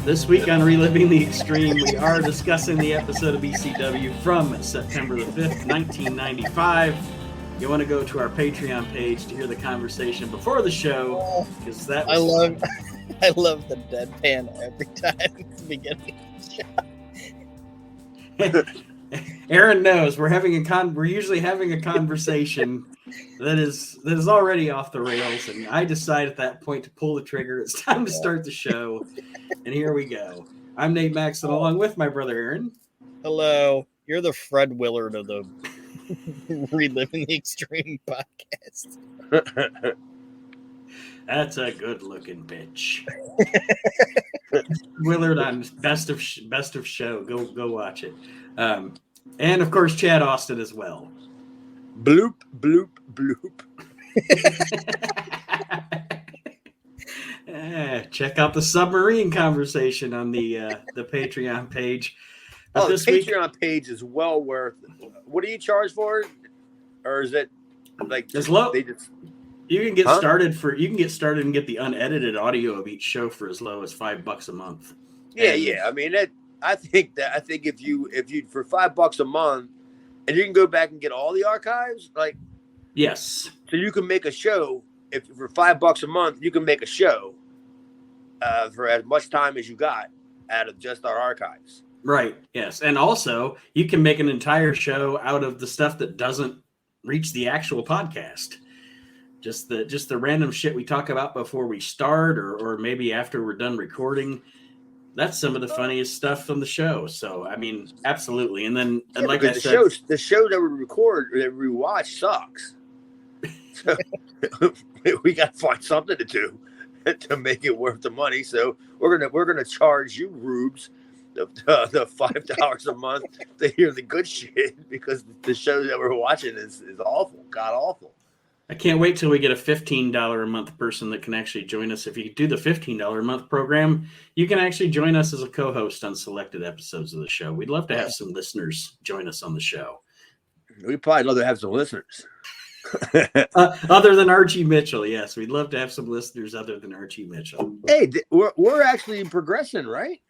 This week on Reliving the Extreme, we are discussing the episode of ECW from September the 5th, 1995. You want to go to our Patreon page to hear the conversation before the show, because that was I love the deadpan every time at the beginning of the show. Aaron knows we're usually having a conversation that is already off the rails, and I decide at that point to pull the trigger. It's time to start the show, and here we go. I'm Nate Maxon, along with my brother Aaron. Hello, you're the Fred Willard of the Reliving the Extreme podcast. That's a good-looking bitch. Willard on Best of Show. Go watch it. And of course, Chad Austin as well. Bloop, bloop, bloop. Check out the submarine conversation on the Patreon page. The Patreon page is well worth it. What do you charge for it? Or is it like as low? You can get started and get the unedited audio of each show for as low as $5 a month. Yeah. I mean, I think if you for $5 a month, and you can go back and get all the archives, like yes, so you can make a show. If for $5 a month, you can make a show for as much time as you got out of just our archives. Right. Yes, and also you can make an entire show out of the stuff that doesn't reach the actual podcast. Just the random shit we talk about before we start, or maybe after we're done recording. That's some of the funniest stuff from the show. So, I mean, absolutely. And then, like I said, the show that we record, that we watch, sucks. So we got to find something to do to make it worth the money. So we're gonna charge you rubes the $5 a month to hear the good shit, because the show that we're watching is awful, god awful. I can't wait till we get a $15 a month person that can actually join us. If you do the $15 a month program, you can actually join us as a co-host on selected episodes of the show. We'd love to have some listeners join us on the show. We'd probably love to have some listeners. Other than Archie Mitchell, yes. We'd love to have some listeners other than Archie Mitchell. Hey, we're actually progressing, right?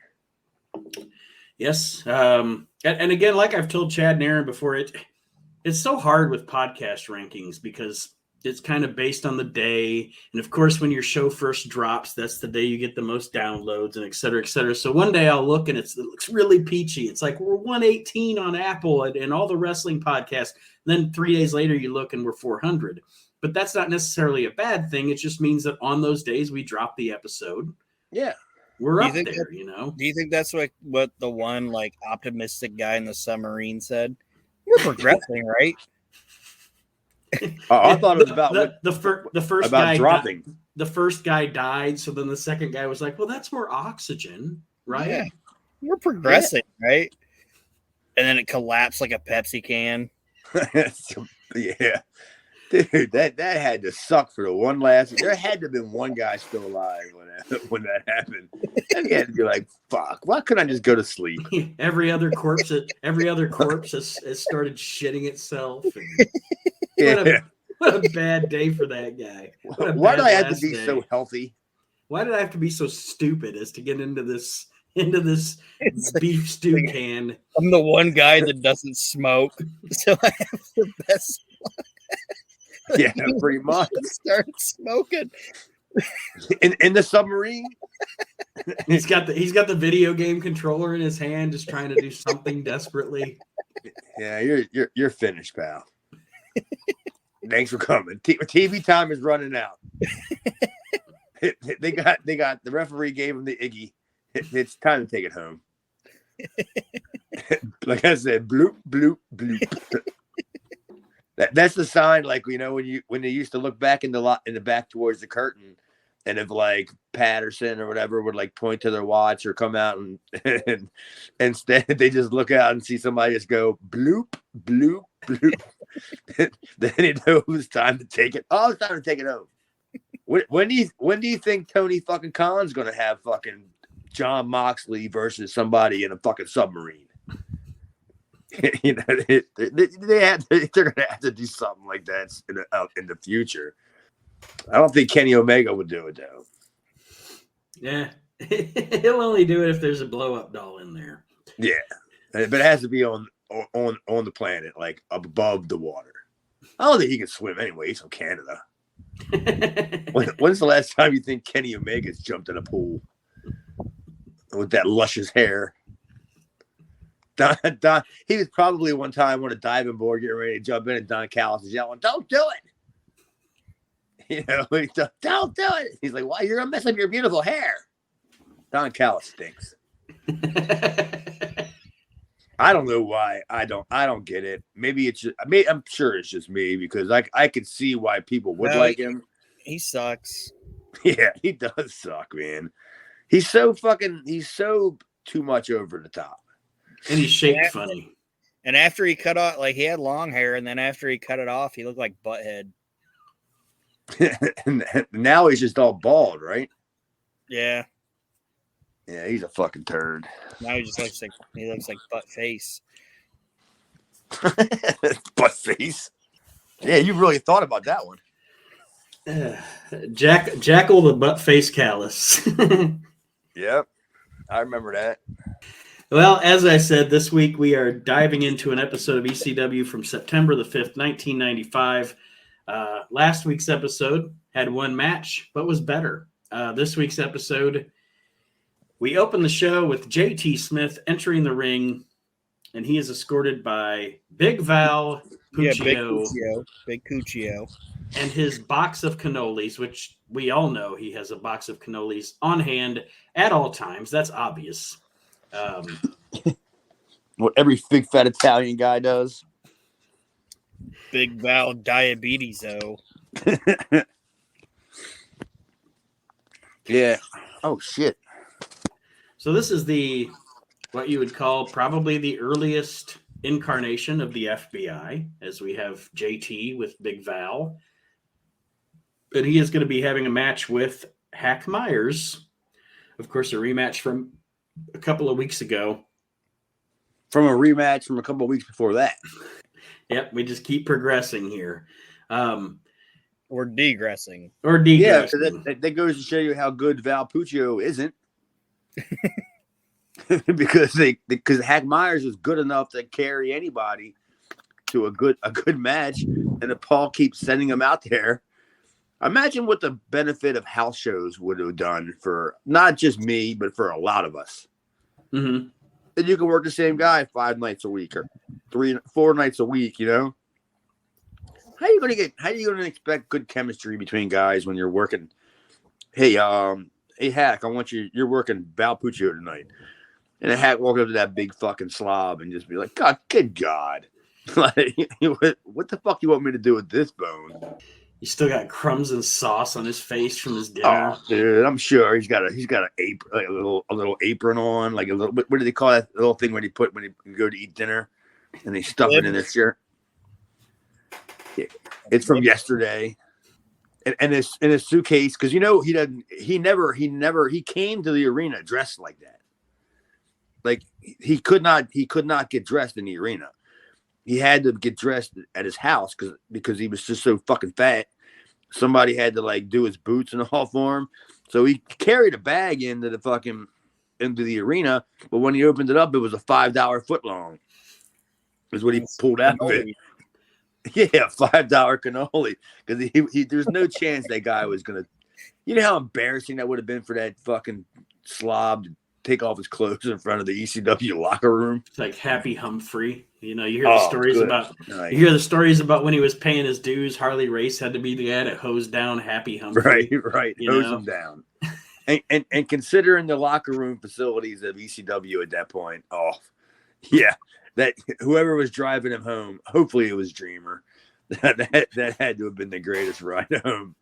Yes. And again, like I've told Chad and Aaron before, it's so hard with podcast rankings because it's kind of based on the day. And of course, when your show first drops, that's the day you get the most downloads and et cetera, et cetera. So one day I'll look and it looks really peachy. It's like we're 118 on Apple and all the wrestling podcasts. And then 3 days later, you look and we're 400. But that's not necessarily a bad thing. It just means that on those days we drop the episode. Yeah. We're up there, you know. Do you think that's what the one like optimistic guy in the submarine said? We're progressing, right? I thought it was about the first about guy dropping. The first guy died, so then the second guy was like, "Well, that's more oxygen, right?" Yeah, we're progressing, right? And then it collapsed like a Pepsi can. Yeah, dude, that had to suck for the one last. There had to have been one guy still alive when that happened, and he had to be like, "Fuck, why couldn't I just go to sleep?" Every other corpse has started shitting itself. And what a bad day for that guy. Why do I have to be so healthy? Why did I have to be so stupid as to get into this beef stew can? I'm the one guy that doesn't smoke, so I have the best. Yeah, pretty much. Start smoking in the submarine. He's got the video game controller in his hand, just trying to do something desperately. Yeah, you're finished, pal. Thanks for coming. TV time is running out. They got the referee gave him the Iggy. It's time to take it home. Like I said, bloop bloop bloop. That's the sign, like, you know, when they used to look back in the back towards the curtain, and if like Patterson or whatever would like point to their watch or come out and instead they just look out and see somebody just go bloop bloop bloop. Then you know it was time to take it. Oh, it's time to take it home. When do you think Tony fucking Khan's gonna have fucking John Moxley versus somebody in a fucking submarine? You know, they're gonna have to do something like that in the future. I don't think Kenny Omega would do it though. Yeah, He'll only do it if there's a blow up doll in there. Yeah, but it has to be on the planet, like up above the water. I don't think he can swim anyway. He's from Canada. When's the last time you think Kenny Omega's jumped in a pool with that luscious hair? Don, he was probably one time on a diving board getting ready to jump in, and Don Callis is yelling, "Don't do it!" Don't do it. He's like, "Why? You're gonna mess up your beautiful hair." Don Callis stinks. I don't know why. I don't get it. Maybe it's just. I'm sure it's just me because I could see why people would like him. He sucks. Yeah, he does suck, man. He's so too much over the top. And he's shaped funny. And after he cut off, like he had long hair, and then after he cut it off, he looked like Butthead. And now he's just all bald, right? Yeah. Yeah, he's a fucking turd. Now he just looks like Butt Face. Butt Face. Yeah, you really thought about that one. Jackal the Butt Face Callus. Yep, I remember that. Well, as I said, this week we are diving into an episode of ECW from September the 5th, 1995. Last week's episode had one match, but was better. This week's episode, we open the show with JT Smith entering the ring, and he is escorted by Big Val Puccio. Yeah, Big Puccio. And his box of cannolis, which we all know he has a box of cannolis on hand at all times. That's obvious. What every big fat Italian guy does. Big Val diabetes, though. Yeah. Oh, shit. So this is what you would call probably the earliest incarnation of the FBI, as we have JT with Big Val. But he is going to be having a match with Hack Myers. Of course, a rematch from a couple of weeks ago. From a rematch from a couple of weeks before that. Yep, we just keep progressing here. Or degressing. Yeah, so that goes to show you how good Val Puccio isn't. because Hack Myers is good enough to carry anybody to a good match, and if Paul keeps sending him out there, imagine what the benefit of house shows would have done for not just me, but for a lot of us. Mm-hmm. And you can work the same guy 5 nights a week or 4 nights a week. You know, how are you going to expect good chemistry between guys when you're working? Hey, Hack, I want you're working Val Puccio tonight. And a Hack walk up to that big fucking slob and just be like, God, good God. Like, what the fuck you want me to do with this bone? He's still got crumbs and sauce on his face from his dinner. Oh, dude, I'm sure he's got an apron, like a little apron on, like a little. What do they call that little thing when you go to eat dinner, and they stuff it in their shirt? Yeah, it's from yesterday, and it's in his suitcase because he never came to the arena dressed like that. Like he could not get dressed in the arena. He had to get dressed at his house because he was just so fucking fat. Somebody had to like do his boots and all for him. So he carried a bag into the arena, but when he opened it up, it was a $5 footlong. Is what he pulled out of it. Yeah, $5 cannoli. Because he there's no chance that guy was gonna. You know how embarrassing that would have been for that fucking slob to take off his clothes in front of the ECW locker room. It's like Happy Humphrey. You know, you hear the stories good. about Nice. you hear the stories about when he was paying his dues. Harley Race had to be the guy that hosed down Happy Humphrey. Right. Hose him down. and considering the locker room facilities of ECW at that point, yeah, that whoever was driving him home, hopefully it was Dreamer. That had to have been the greatest ride home.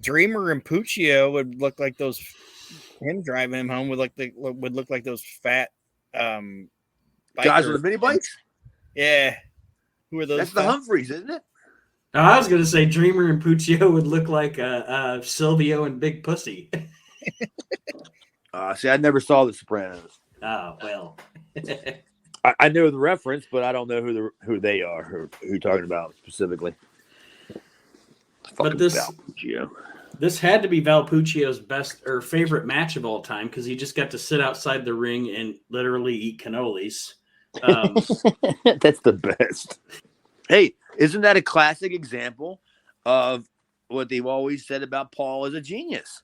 Dreamer and Puccio would look like those. Him driving him home would look like those fat guys with the mini bikes. Yeah, who are those? That's the Humphreys, isn't it? Oh, I was going to say Dreamer and Puccio would look like Silvio and Big Pussy. See, I never saw The Sopranos. Oh, well. I know the reference, but I don't know who they are, who you're talking about specifically. But this This had to be Val Puccio's best or favorite match of all time because he just got to sit outside the ring and literally eat cannolis. That's the best. Hey, isn't that a classic example of what they've always said about Paul as a genius?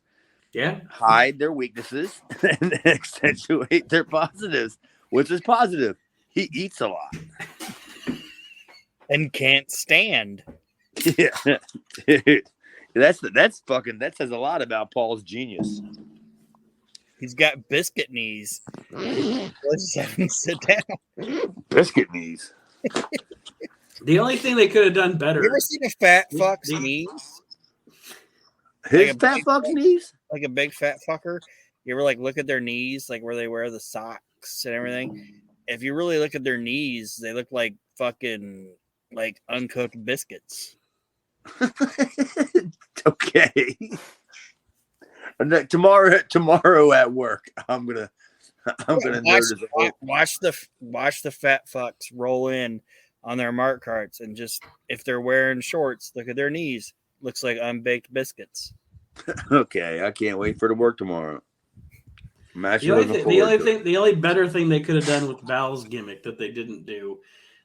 Yeah. Hide their weaknesses and accentuate their positives. What's his positive? He eats a lot. And can't stand. Yeah. Dude, that says a lot about Paul's genius. He's got biscuit knees. Let's have him sit down. Biscuit knees. The only thing they could have done better. You ever seen a fat fuck's knees? His Like fat fuck's knees? Like a big fat fucker. You ever like look at their knees, like where they wear the socks and everything? If you really look at their knees, they look like fucking like uncooked biscuits. Okay. And then tomorrow at work, I'm gonna notice. Watch the fat fucks roll in on their mark carts, and just if they're wearing shorts, look at their knees. Looks like unbaked biscuits. Okay, I can't wait for the work tomorrow. The only better thing they could have done with Val's gimmick that they didn't do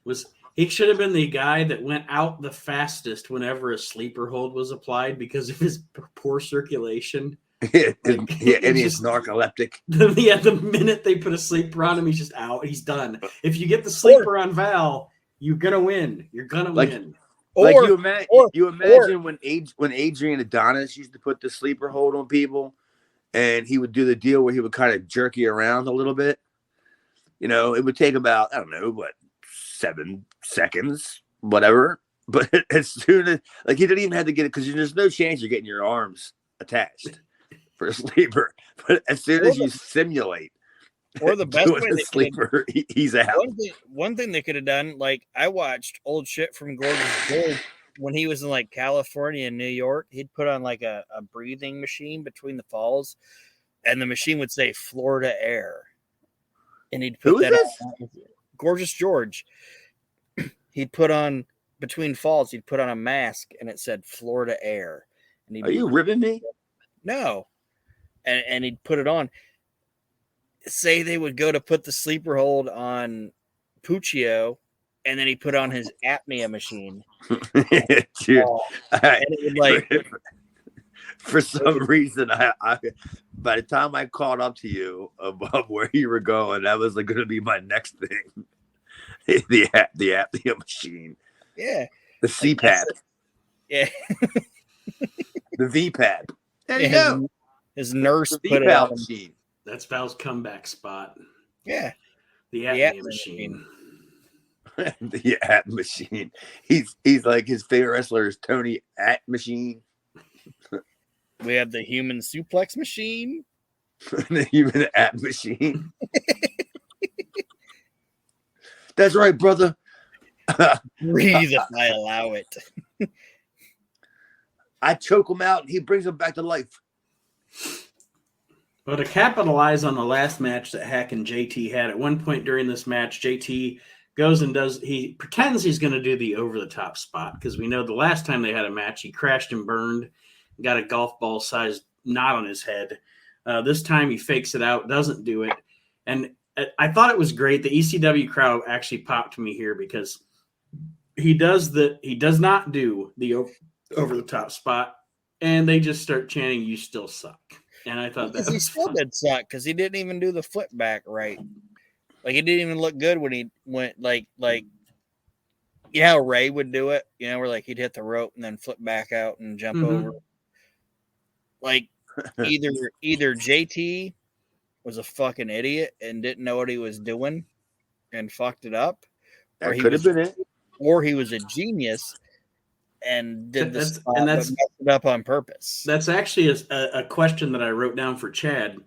was he should have been the guy that went out the fastest whenever a sleeper hold was applied because of his poor circulation. And he's narcoleptic. The minute they put a sleeper on him, he's just out. He's done. If you get the sleeper on Val, you're gonna win. You're gonna win. You imagine when Adrian Adonis used to put the sleeper hold on people, and he would do the deal where he would kind of jerk you around a little bit. You know, it would take about 7 seconds, whatever. But as soon as he didn't even have to get it because there's no chance you're getting your arms attached for a sleeper. But as soon as you simulate, or the best way the sleeper, he's out. One thing they could have done, like I watched old shit from Gorgeous George when he was in like California and New York. He'd put on like a breathing machine between the falls, and the machine would say Florida Air, and he'd put on Gorgeous George. He'd put on between falls. He'd put on a mask, and it said Florida Air. And are you ribbing me? No, and he'd put it on. Say they would go to put the sleeper hold on Puccio, and then he put on his apnea machine. Dude, and it would for some reason, I by the time I caught up to you above where you were going, that was going to be my next thing. the apnea machine. Yeah. The CPAP. Yeah. The VPAP. There you go. His nurse the put it on machine. That's Val's comeback spot. Yeah. The apnea machine. The At Machine. He's like his favorite wrestler is Tony At Machine. We have the human suplex machine. The human At Machine. That's right, brother. Breathe if I allow it. I choke him out and he brings him back to life. Well, to capitalize on the last match that Hack and JT had, at one point during this match, JT goes and he pretends he's going to do the over-the-top spot because we know the last time they had a match, he crashed and burned, got a golf ball-sized knot on his head. This time he fakes it out, doesn't do it. And I thought it was great. The ECW crowd actually popped me here because he does not do the over-the-top spot, and they just start chanting, "You still suck." And I thought that he still did suck because he didn't even do the flip back right. Like he didn't even look good when he went like how Ray would do it, where like he'd hit the rope and then flip back out and jump over. Like either JT was a fucking idiot and didn't know what he was doing and fucked it up, or he was a genius and did this and messed it up on purpose. That's actually a question that I wrote down for Chad.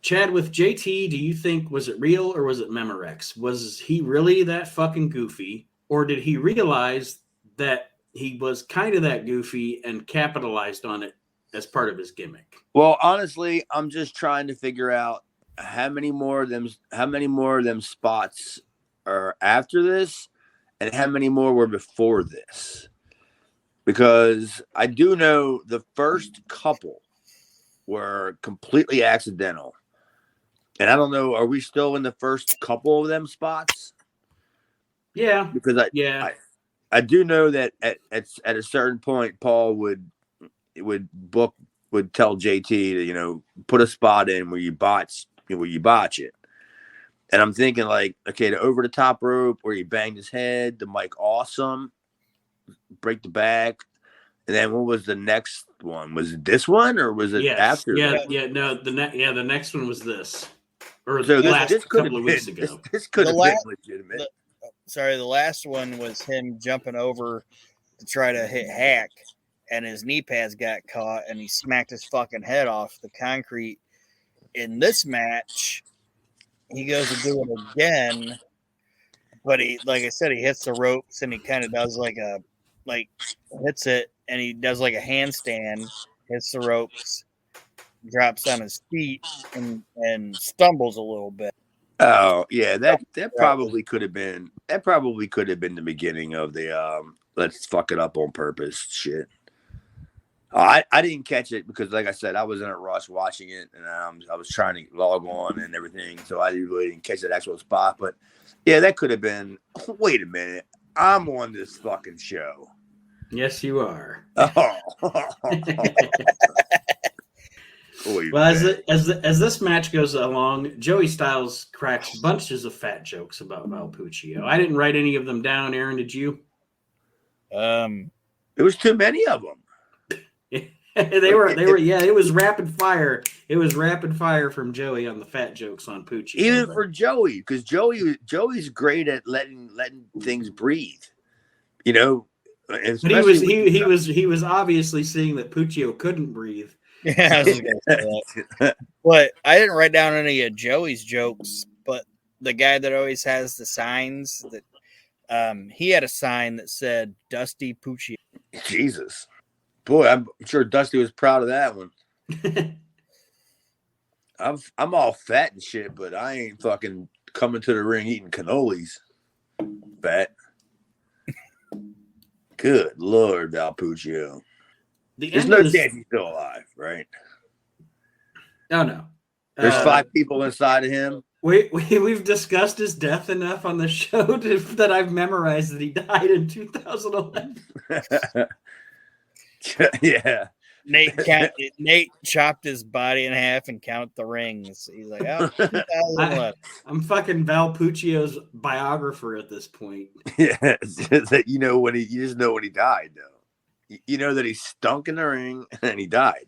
Chad, with JT, do you think, was it real or was it Memorex? Was he really that fucking goofy, or did he realize that he was kind of that goofy and capitalized on it as part of his gimmick? Well, honestly, I'm just trying to figure out how many more of them spots are after this and how many more were before this. because I do know the first couple were completely accidental. And I don't know, are we still in the first couple of them spots? Yeah. Because I do know that at a certain point, Paul would tell JT to, put a spot in where you botch it. And I'm thinking like, okay, the over the top rope where he banged his head, the Mike Awesome, break the back. And then what was the next one? Was it this one or was it after? Yeah, that? yeah, no, the next one was this. Or So the last couple of weeks been, ago. This could have been legitimate. The last one was him jumping over to try to hit Hack, and his knee pads got caught, and he smacked his fucking head off the concrete. In this match, he goes to do it again, but he, like I said, he hits the ropes, and he kind of does hits it, and he does like a handstand, hits the ropes, drops on his feet, and stumbles a little bit. Oh yeah, that probably could have been the beginning of the let's fuck it up on purpose shit. I didn't catch it because, like I said, I was in a rush watching it, and I was trying to log on and everything, so I really didn't catch that actual spot. But yeah, that could have been. Wait a minute, I'm on this fucking show. Yes, you are. Oh. Well, as this match goes along, Joey Styles cracks bunches of fat jokes about Val Puccio. I didn't write any of them down. Aaron, did you? There was too many of them. they were. Yeah, it was rapid fire. It was rapid fire from Joey on the fat jokes on Puccio. Even for Joey, because Joey's great at letting things breathe. But he was obviously seeing that Puccio couldn't breathe. Yeah, I was gonna say that. But I didn't write down any of Joey's jokes. But the guy that always has the signs that he had a sign that said Dusty Puccio. Jesus, boy, I'm sure Dusty was proud of that one. I'm all fat and shit, but I ain't fucking coming to the ring eating cannolis. Fat. Good Lord, Val Puccio. There's no chance he's still alive, right? Oh, no. There's 5 people inside of him. We've discussed his death enough on the show that I've memorized that he died in 2011. Yeah. Nate chopped his body in half and counted the rings. He's like, oh, 2011. I'm fucking Val Puccio's biographer at this point. Yeah, it's just that you just know when he died, though. You know that he stunk in the ring and he died.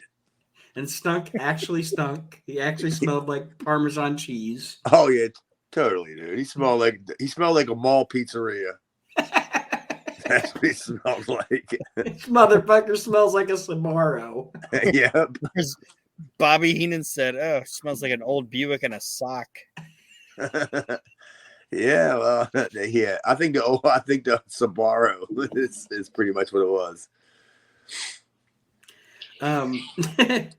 And actually stunk. He actually smelled like Parmesan cheese. Oh yeah, totally, dude. He smelled like a mall pizzeria. That's what he smelled like. This motherfucker smells like a Sbarro. Yeah. Bobby Heenan said, "Oh, it smells like an old Buick and a sock." Yeah, well, yeah. I think the Sbarro is pretty much what it was. The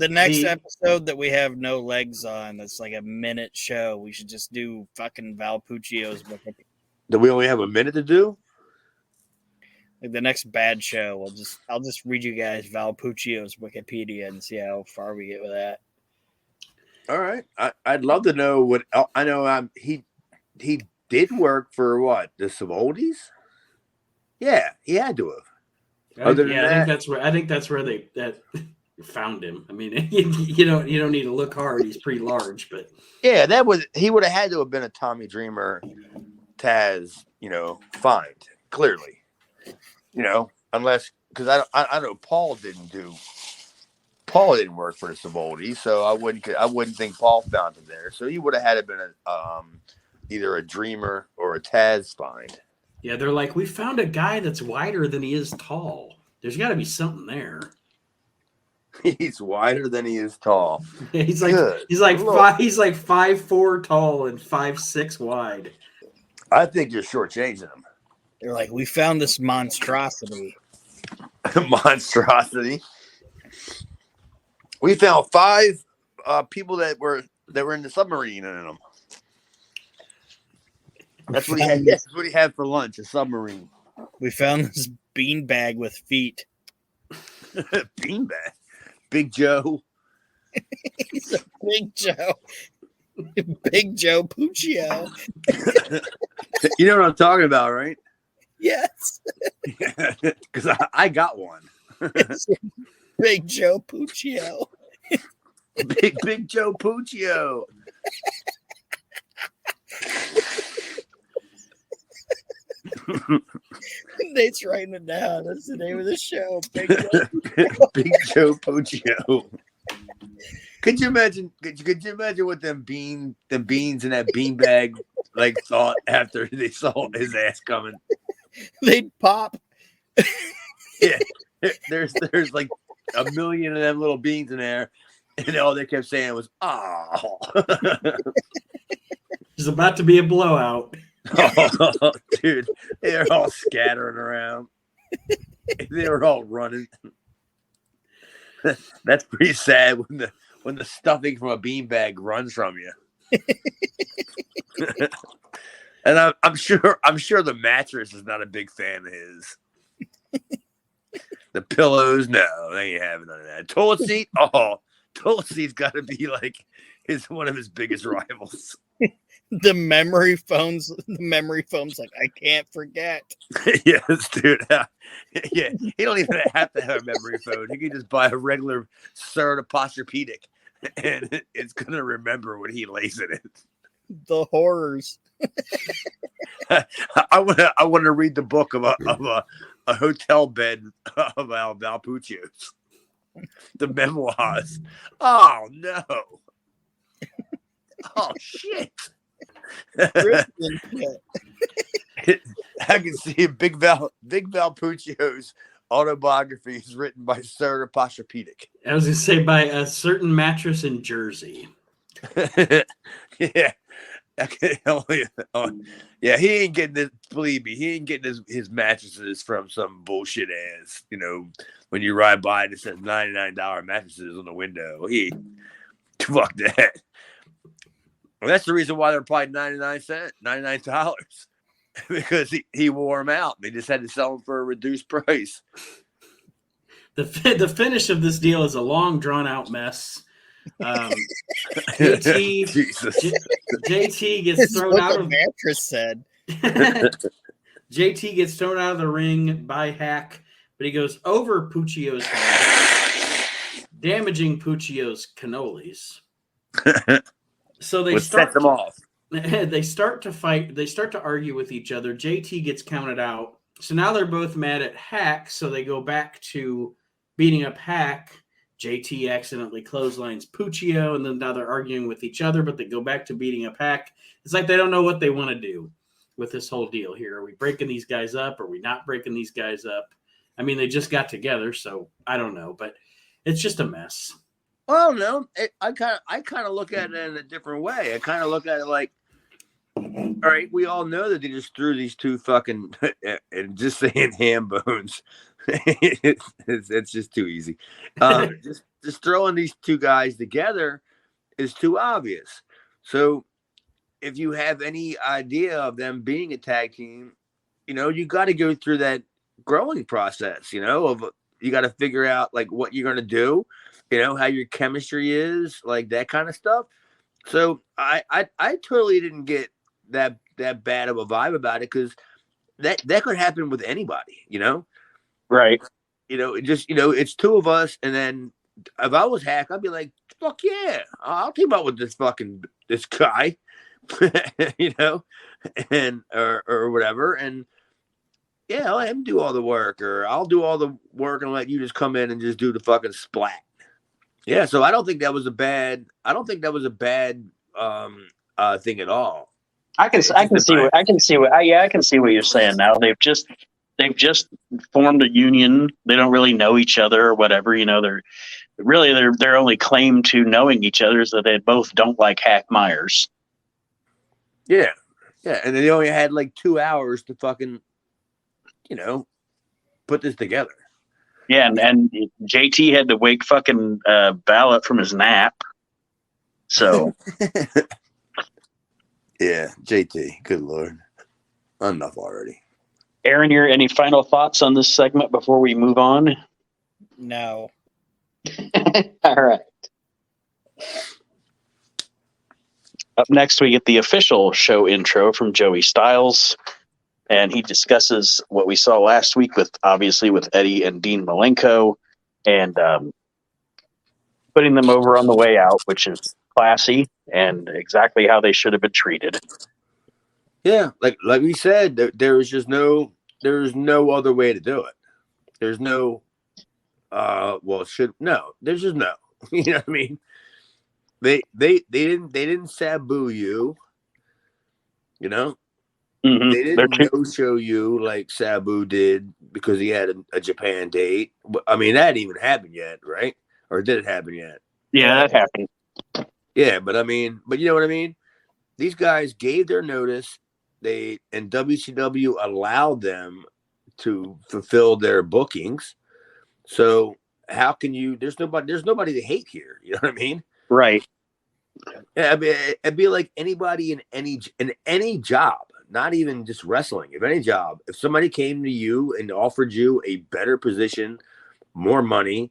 next episode that we have no legs on, that's like a minute show. We should just do fucking Val Puccio's book. Do we only have a minute to do? Like the next bad show, I'll just read you guys Val Puccio's Wikipedia and see how far we get with that. All right, I'd love to know what I know. He did work for what, the Savoldi's? Yeah, he had to have. I think that's where they found him. I mean, you don't need to look hard. He's pretty large, but yeah, he would have had to have been a Tommy Dreamer, Taz, find clearly. Unless, because I know Paul didn't work for the Savoldi, so I wouldn't think Paul found him there. So he would have had to been either a Dreamer or a Taz find. Yeah, they're like, we found a guy that's wider than he is tall. There's got to be something there. He's wider than he is tall. He's like 5'4" tall and 5'6" wide. I think you're shortchanging him. They're like, we found this monstrosity. Monstrosity. We found 5 people that were in the submarine in them. That's what he had. That's what he had for lunch, a submarine. We found this bean bag with feet. Beanbag. Big Joe. He's a Big Joe. Big Joe Puccio. You know what I'm talking about, right? Yes. Because I got one. It's Big Joe Puccio. Big Joe Puccio. Nate's writing it down. That's the name of the show. Big Joe. Big Joe Puccio. Could you imagine? Could you imagine what the beans in that beanbag like thought after they saw his ass coming? They'd pop. Yeah, there's like a million of them little beans in there, and all they kept saying was "oh." There's about to be a blowout. Oh, dude, they're all scattering around. They were all running. That's pretty sad when the stuffing from a beanbag runs from you. And I'm sure the mattress is not a big fan of his. The pillows, no, they ain't having none of that. Toilet seat, toilet seat's got to be like one of his biggest rivals. The memory foam's like, I can't forget. Yes, dude. Yeah, he don't even have to have a memory foam. He can just buy a regular Posturepedic, and it's gonna remember when he lays in it. The horrors. I want to read the book of a hotel bed of Al Puccio's. The memoirs. Oh no. Oh shit. I can see Big Val Puccio's autobiography is written by Sarah Posturepedic. I was going to say by a certain mattress in Jersey. Yeah. Yeah, he ain't getting this. Believe me, he ain't getting his mattresses from some bullshit ass. When you ride by and it says $99 mattresses on the window. Fuck that. Well, that's the reason why they're probably $99 because he wore them out. They just had to sell them for a reduced price. The finish of this deal is a long, drawn out mess. JT gets thrown out of the mattress said. JT gets thrown out of the ring by Hack, but he goes over Puccio's head, damaging Puccio's cannolis. So they start them off. They start to fight. They start to argue with each other. JT gets counted out. So now they're both mad at Hack. So they go back to beating up Hack. JT accidentally clotheslines Puccio, and then now they're arguing with each other, but they go back to beating up Hack. It's like they don't know what they want to do with this whole deal here. Are we breaking these guys up? Are we not breaking these guys up? I mean, they just got together, so I don't know, but it's just a mess. Well, no, I kind of look at it in a different way. I kind of look at it like, all right, we all know that they just threw these two fucking and just saying ham bones. It's just too easy. Just throwing these two guys together is too obvious. So if you have any idea of them being a tag team, you got to go through that growing process. Of you got to figure out like what you're gonna do. How your chemistry is, like that kind of stuff. So I totally didn't get that bad of a vibe about it because that could happen with anybody, Right. It's two of us, and then if I was Hack, I'd be like, fuck yeah, I'll team up with this guy, and or whatever, and yeah, I'll let him do all the work, or I'll do all the work and let you just come in and just do the fucking splat. Yeah, so I don't think that was a bad thing at all. I can see what you're saying now. They've just formed a union. They don't really know each other or whatever. Their only claim to knowing each other is that they both don't like Hack Myers. Yeah, and they only had like 2 hours to fucking, put this together. Yeah, and JT had to wake fucking Val up from his nap. So, yeah, JT, good Lord. Enough already. Aaron, any final thoughts on this segment before we move on? No. All right. Up next, we get the official show intro from Joey Styles, and he discusses what we saw last week with Eddie and Dean Malenko, and putting them over on the way out, which is classy and exactly how they should have been treated. Yeah, like we said, there's no other way to do it. There's no, there's just no. You know what I mean? They didn't Sabu you. You know, Mm-hmm. they didn't no-show you like Sabu did because he had a Japan date. I mean, that didn't even happened yet, right? Or did it happen yet? Yeah, that happened. Yeah, but you know what I mean? These guys gave their notice. And WCW allowed them to fulfill their bookings. So how can you? There's nobody to hate here. You know what I mean? Right. Yeah, I mean, it'd be like anybody in any job, not even just wrestling. If any job, if somebody came to you and offered you a better position, more money,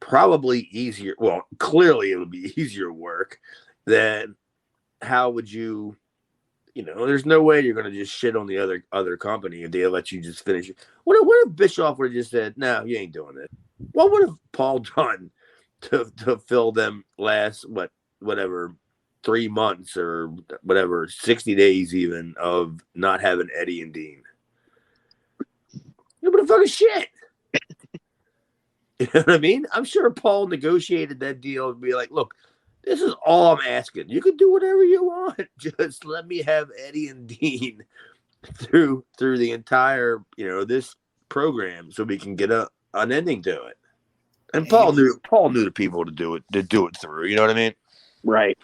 probably easier. Well, clearly it would be easier work. Then how would you? You know, there's no way you're going to just shit on the other company if they let you just finish it. What if Bischoff would have just said, "No, you ain't doing it"? What would have Paul done to fill them last whatever 3 months or whatever 60 days even of not having Eddie and Dean? You would have done shit. You know what I mean? I'm sure Paul negotiated that deal and be like, "Look, this is all I'm asking. You can do whatever you want. Just let me have Eddie and Dean through the entire, this program so we can get an ending to it." And Paul knew the people to do it through. You know what I mean? Right.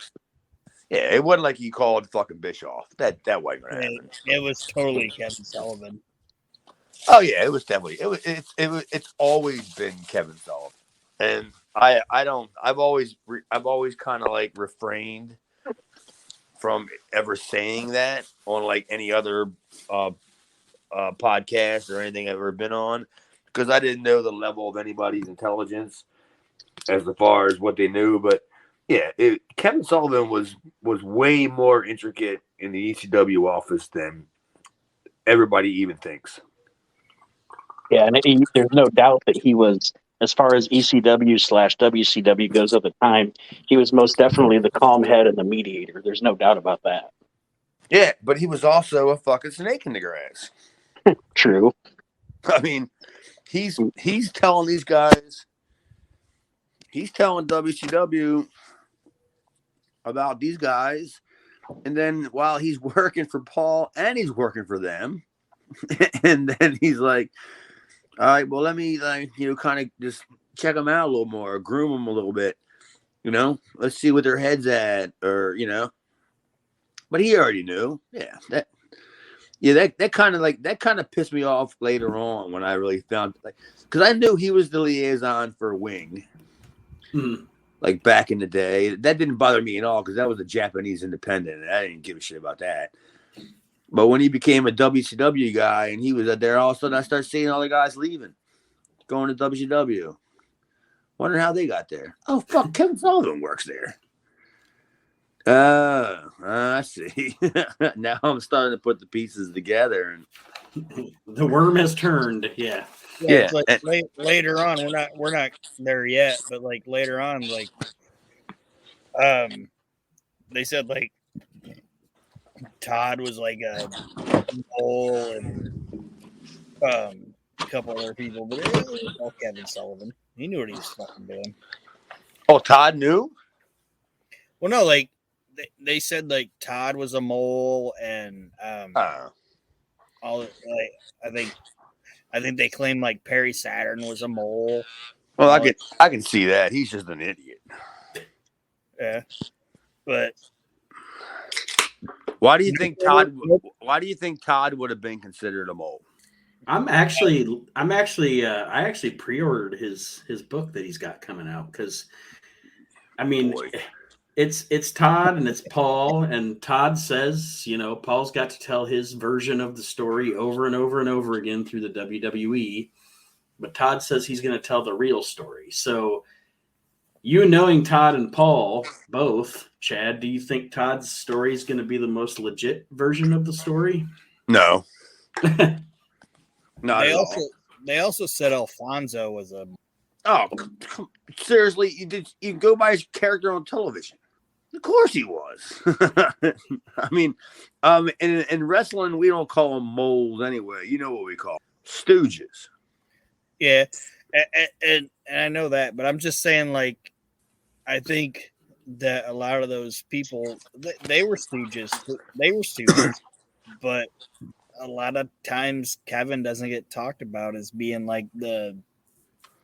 Yeah, it wasn't like he called fucking Bischoff. That wasn't gonna happen. It was totally Kevin Sullivan. Oh yeah, it was definitely it's always been Kevin Sullivan. And I've always kind of like refrained from ever saying that on like any other podcast or anything I've ever been on, because I didn't know the level of anybody's intelligence as far as what they knew. But yeah, Kevin Sullivan was way more intricate in the ECW office than everybody even thinks. Yeah, and there's no doubt that he was, as far as ECW/WCW goes at the time, he was most definitely the calm head and the mediator. There's no doubt about that. Yeah, but he was also a fucking snake in the grass. True. I mean, he's telling these guys, he's telling WCW about these guys, and then while he's working for Paul and he's working for them, and then he's like, "All right, well, let me kind of just check them out a little more, groom them a little bit, let's see what their head's at," or But he already knew. Yeah, that kind of pissed me off later on when I really found, because I knew he was the liaison for Wing, like back in the day. That didn't bother me at all because that was a Japanese independent, and I didn't give a shit about that. But when he became a WCW guy and he was there, all of a sudden I started seeing all the guys leaving, going to WCW. Wondering how they got there. Oh, fuck, Kevin Sullivan works there. I see. Now I'm starting to put the pieces together. And the worm has turned. Yeah. Yeah. It's like later on, we're not there yet, but like later on, like they said like Todd was like a mole and a couple other people, but it was all Kevin Sullivan. He knew what he was fucking doing. Oh, Todd knew? Well, no, like they said like Todd was a mole and all like I think they claimed like Perry Saturn was a mole. Well, I can see that. He's just an idiot. Yeah. But why do you think Todd would have been considered a mole? I actually pre-ordered his book that he's got coming out because, I mean, it's Todd and it's Paul, and Todd says, Paul's got to tell his version of the story over and over and over again through the WWE, but Todd says he's going to tell the real story. So, knowing Todd and Paul both, Chad, do you think Todd's story is going to be the most legit version of the story? No. They also said Alfonso was a... Oh, seriously, you go by his character on television. Of course he was. I mean, in wrestling, we don't call them moles anyway. You know what we call them? Stooges. Yeah, and I know that, but I'm just saying, like, I think that a lot of those people, they were stooges. They were stooges, but a lot of times Kevin doesn't get talked about as being like the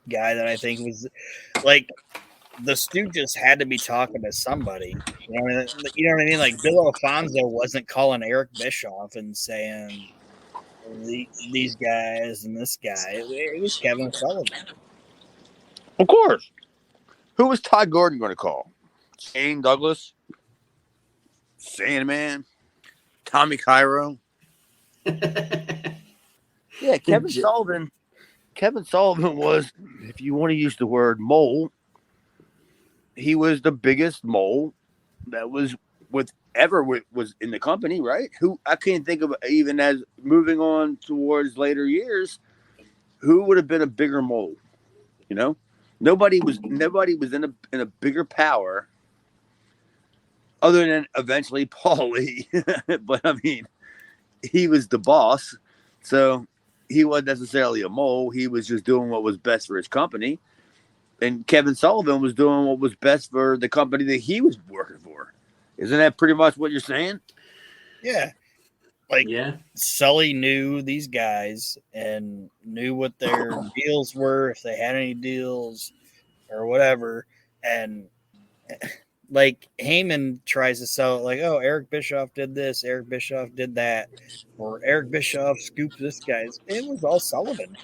guy that I think was like the Stooges had to be talking to somebody. You know what I mean? Like Bill Alfonso wasn't calling Eric Bischoff and saying these guys and this guy. It was Kevin Sullivan. Of course. Who was Todd Gordon going to call? Shane Douglas? Sandman? Tommy Cairo? Yeah, Kevin Sullivan. Kevin Sullivan was, if you want to use the word mole, he was the biggest mole that was was in the company, right? Who I can't think of, even as moving on towards later years, who would have been a bigger mole? Nobody was in a bigger power other than eventually Paul Lee. But I mean, he was the boss, so he wasn't necessarily a mole. He was just doing what was best for his company. And Kevin Sullivan was doing what was best for the company that he was working for. Isn't that pretty much what you're saying? Yeah. Sully knew these guys and knew what their deals were, if they had any deals or whatever. And like Heyman tries to sell it like, oh, Eric Bischoff did this, Eric Bischoff did that, or Eric Bischoff scooped this guy. It was all Sullivan.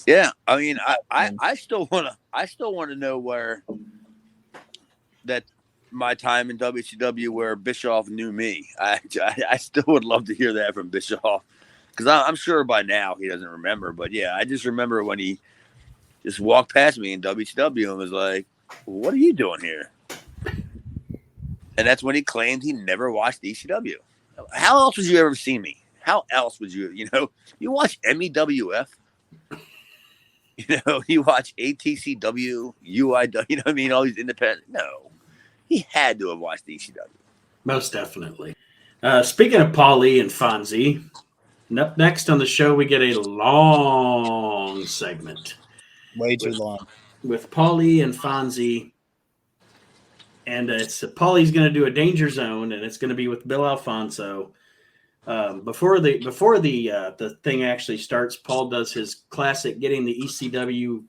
Yeah, I mean, I still want to know where that my time in WCW where Bischoff knew me. I still would love to hear that from Bischoff, because I'm sure by now he doesn't remember. But yeah, I just remember when he just walked past me in WCW and was like, "What are you doing here?" And that's when he claimed he never watched ECW. How else would you ever see me? How else would you watch MEWF? You watch ATCW, UIW, all these independent. No, he had to have watched ECW. Most definitely. Speaking of Paul Lee and Fonzie, up next on the show, we get a long segment. Way too long. With Paul Lee and Fonzie. And it's Paul Lee's going to do a Danger Zone, and it's going to be with Bill Alfonso. Before the thing actually starts, Paul does his classic getting the ECW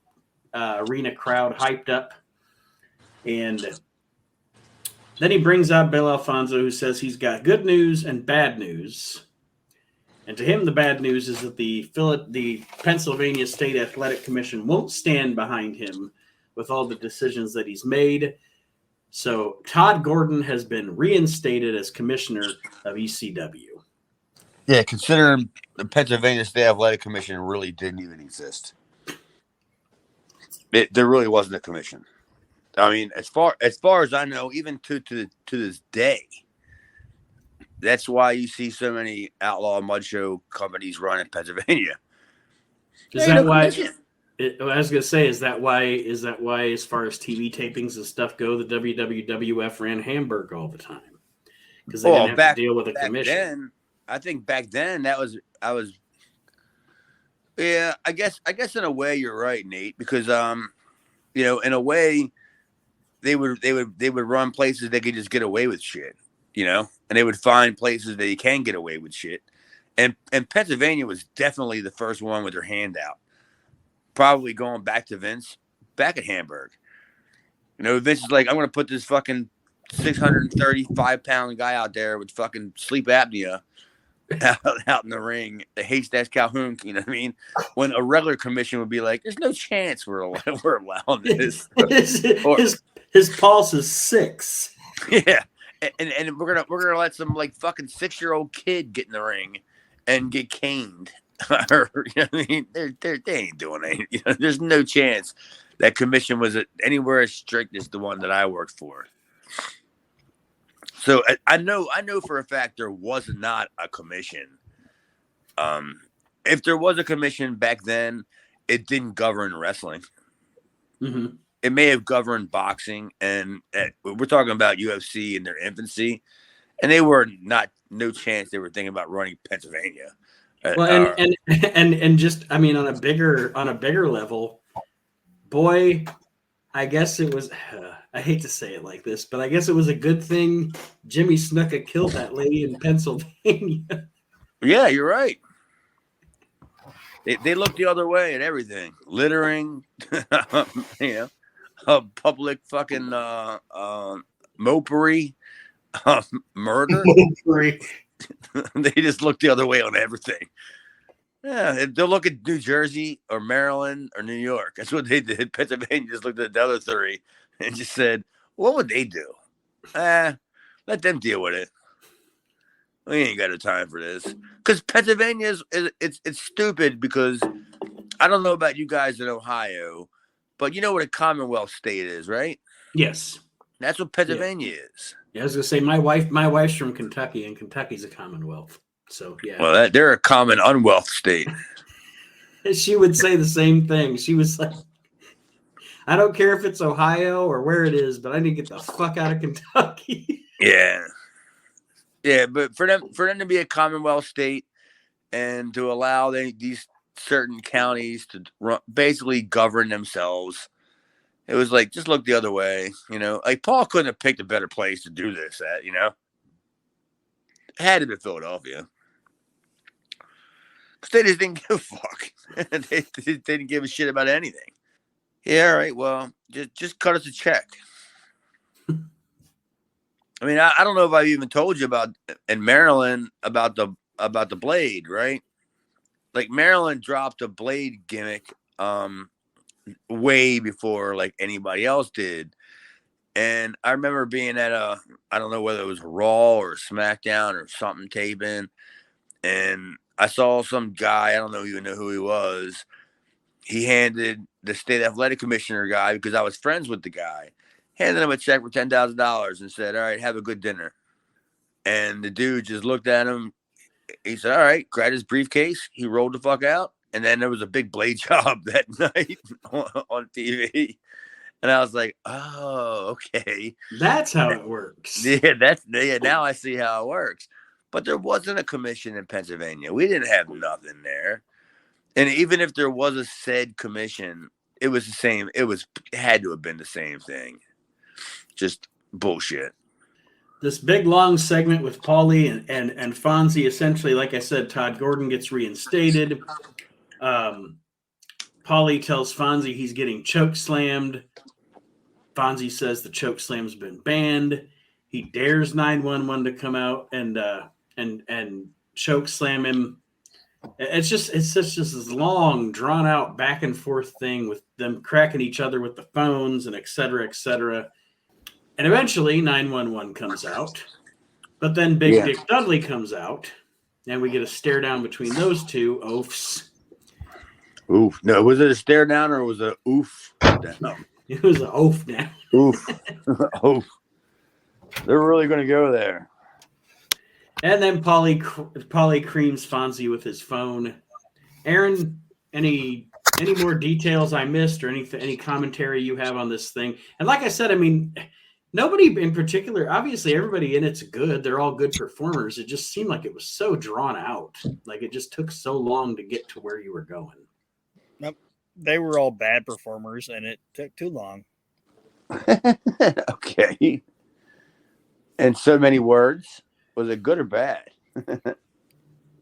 arena crowd hyped up, and then he brings out Bill Alfonso, who says he's got good news and bad news. And to him, the bad news is that the Pennsylvania State Athletic Commission won't stand behind him with all the decisions that he's made. So Todd Gordon has been reinstated as commissioner of ECW. Yeah, considering the Pennsylvania State Athletic Commission really didn't even exist. There really wasn't a commission. I mean, as far as I know, even to this day, that's why you see so many outlaw mud show companies run in Pennsylvania. Is that why? I was going to say, is that why? As far as TV tapings and stuff go, the WWF ran Hamburg all the time because they didn't have to deal with a commission. Then, I think back then yeah, I guess in a way you're right, Nate, because in a way they would run places they could just get away with shit, and they would find places that you can get away with shit. And Pennsylvania was definitely the first one with their hand out. Probably going back to Vince, back at Hamburg. Vince is like, I'm going to put this fucking 635-pound guy out there with fucking sleep apnea out in the ring. The Haystacks Calhoun, you know what I mean? When a regular commission would be like, there's no chance we're allowing this. His pulse is 6. Yeah, and we're gonna let some like fucking 6-year-old kid get in the ring and get caned. Or, you know what I mean, they ain't doing it. You know, there's no chance that commission was anywhere as strict as the one that I worked for. So I know for a fact there was not a commission. If there was a commission back then, it didn't govern wrestling. Mm-hmm. It may have governed boxing, and we're talking about UFC in their infancy, and they were no chance they were thinking about running Pennsylvania. Well, and just, I mean, on a bigger level, boy, I guess it was. I hate to say it like this, but I guess it was a good thing Jimmy Snuka killed that lady in Pennsylvania. Yeah, you're right. They look the other way at everything, littering, you know, public fucking mopery, murder. They just look the other way on everything. Yeah, they'll look at New Jersey or Maryland or New York. That's what they did. Pennsylvania just looked at the other three and just said, "What would they do? Let them deal with it. We ain't got a time for this." Because Pennsylvania it's stupid. Because I don't know about you guys in Ohio, but you know what a Commonwealth state is, right? Yes, that's what Pennsylvania is. Yeah, I was gonna say my wife's from Kentucky, and Kentucky's a Commonwealth. So yeah. Well, they're a common unwealth state. She would say the same thing. She was like, "I don't care if it's Ohio or where it is, but I need to get the fuck out of Kentucky." Yeah, yeah, but for them to be a Commonwealth state and to allow these certain counties to basically govern themselves, it was like, just look the other way. You know, like Paul couldn't have picked a better place to do this at. You know, it had to be Philadelphia. Because they just didn't give a fuck. they didn't give a shit about anything. Yeah, all right. Well, just cut us a check. I mean, I don't know if I've even told you about in Maryland about the blade, right? Like Maryland dropped a blade gimmick way before like anybody else did. And I remember being at I don't know whether it was a Raw or a SmackDown or something taping, and I saw some guy, I don't even know who he was. He handed the state athletic commissioner guy, because I was friends with the guy, handed him a check for $10,000 and said, "All right, have a good dinner." And the dude just looked at him. He said, "All right," grabbed his briefcase. He rolled the fuck out. And then there was a big blade job that night on TV. And I was like, "Oh, okay. That's how it works." Yeah, now I see how it works. But there wasn't a commission in Pennsylvania. We didn't have nothing there. And even if there was a said commission, it was the same. It had to have been the same thing. Just bullshit. This big long segment with Paulie and Fonzie, essentially, like I said, Todd Gordon gets reinstated. Paulie tells Fonzie he's getting choke slammed. Fonzie says the choke slam's been banned. He dares 911 to come out and choke slam him. It's just this long, drawn out back and forth thing with them cracking each other with the phones and et cetera, et cetera. And eventually 911 comes out, but then Big Dick Dudley comes out, and we get a stare down between those two oafs. Oof. No, was it a stare down or was it a oof down? No, it was an oaf down. Oof. Oof. They're really going to go there. And then Paulie creams Fonzie with his phone. Aaron, any more details I missed or any commentary you have on this thing? And like I said, I mean, nobody in particular, obviously everybody in it's good. They're all good performers. It just seemed like it was so drawn out. Like it just took so long to get to where you were going. Nope. They were all bad performers and it took too long. Okay. And so many words. Was it good or bad?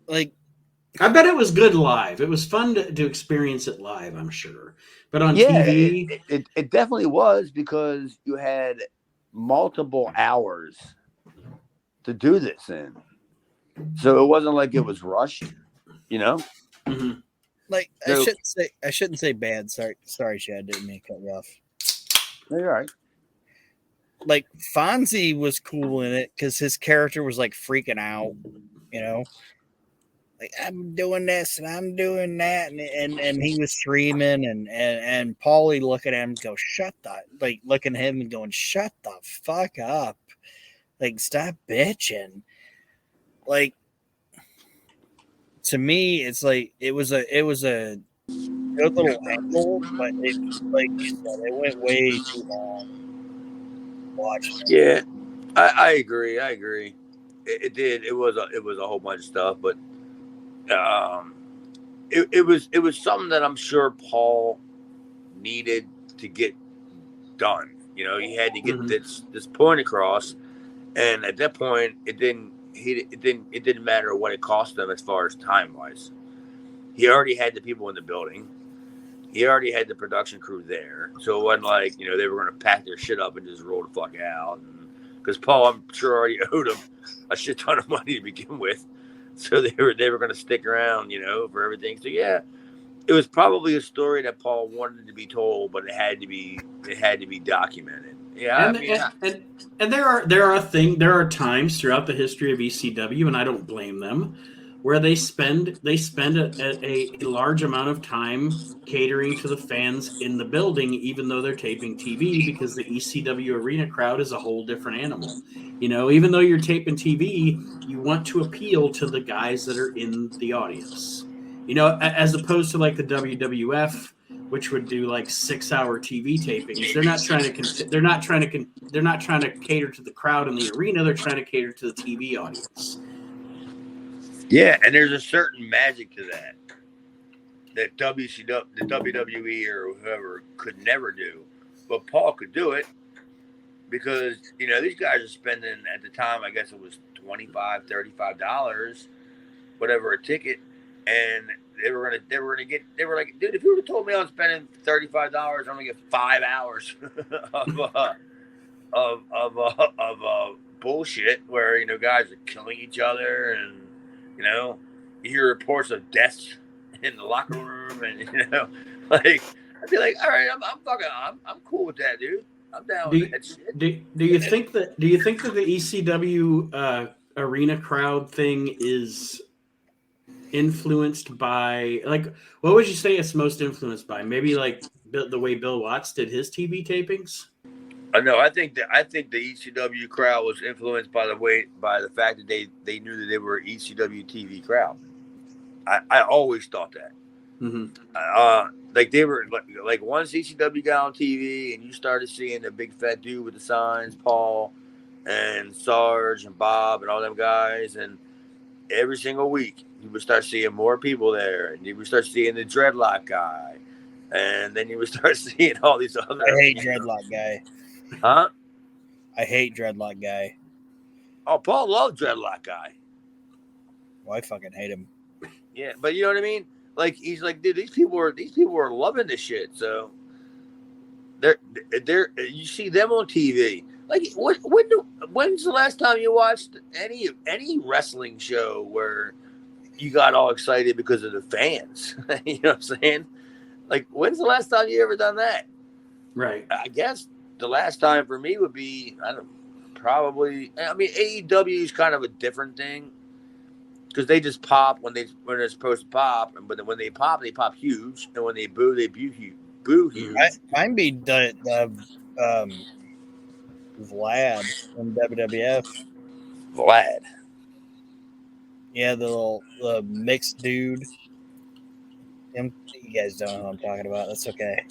Like, I bet it was good live. It was fun to experience it live, I'm sure. But on TV... It definitely was, because you had multiple hours to do this in. So it wasn't like it was rushed, you know? Mm-hmm. Like, so, I shouldn't say bad. Sorry, Chad, didn't mean to cut you off. No, you're right. like Fonzie was cool in it because his character was like freaking out, you know, like I'm doing this and I'm doing that, and he was screaming, and Paulie looking at him go, shut the, like looking at him and going, shut the fuck up, like stop bitching. Like, to me, it's like it was a good little angle, but it, like you said, it went way too long watching it. Yeah, I agree. It did. It was a whole bunch of stuff, but it was something that I'm sure Paul needed to get done. You know, he had to get this point across, and at that point, it didn't matter what it cost them as far as time wise. He already had the people in the building. He already had the production crew there, so it wasn't like they were going to pack their shit up and just roll the fuck out. Because Paul, I'm sure, already owed him a shit ton of money to begin with, so they were going to stick around, for everything. So yeah, it was probably a story that Paul wanted to be told, but it had to be documented. Yeah, and there are times throughout the history of ECW, and I don't blame them, where they spend a large amount of time catering to the fans in the building, even though they're taping TV, because the ECW arena crowd is a whole different animal. Even though you're taping TV, you want to appeal to the guys that are in the audience. As opposed to like the WWF, which would do like 6-hour TV tapings. They're not trying to cater to the crowd in the arena. They're trying to cater to the TV audience. Yeah, and there's a certain magic to that WCW, the WWE or whoever could never do, but Paul could do it because these guys are spending at the time, I guess it was $25, $35, whatever a ticket, and they were like, dude, if you would have told me I was spending $35, I'm gonna get 5 hours of bullshit where guys are killing each other, and you hear reports of deaths in the locker room, and like I'd be like, all right, I'm cool with that, dude. I'm down with that shit. Do you think that the ECW arena crowd thing is influenced by, like, what would you say it's most influenced by? Maybe like the way Bill Watts did his TV tapings? No, I think the ECW crowd was influenced by the fact that they knew that they were an ECW TV crowd. I always thought that. Mm-hmm. Like they were like once ECW got on TV and you started seeing the big fat dude with the signs, Paul and Sarge and Bob and all them guys, and every single week you would start seeing more people there, and you would start seeing the dreadlock guy, and then you would start seeing all these other. I hate dreadlock guy. Huh? I hate dreadlock guy. Oh, Paul loved dreadlock guy. Well, I fucking hate him. Yeah, but you know what I mean? Like he's like, dude, these people are loving this shit. So they're you see them on TV. Like when's the last time you watched any wrestling show where you got all excited because of the fans? You know what I'm saying? Like when's the last time you ever done that? Right. I guess the last time for me would be probably. I mean, AEW is kind of a different thing. Because they just pop when they're supposed to pop, but when they pop huge, and when they boo huge. Mine be the Vlad from WWF. Vlad. Yeah, the mixed dude. You guys don't know who I'm talking about. That's okay.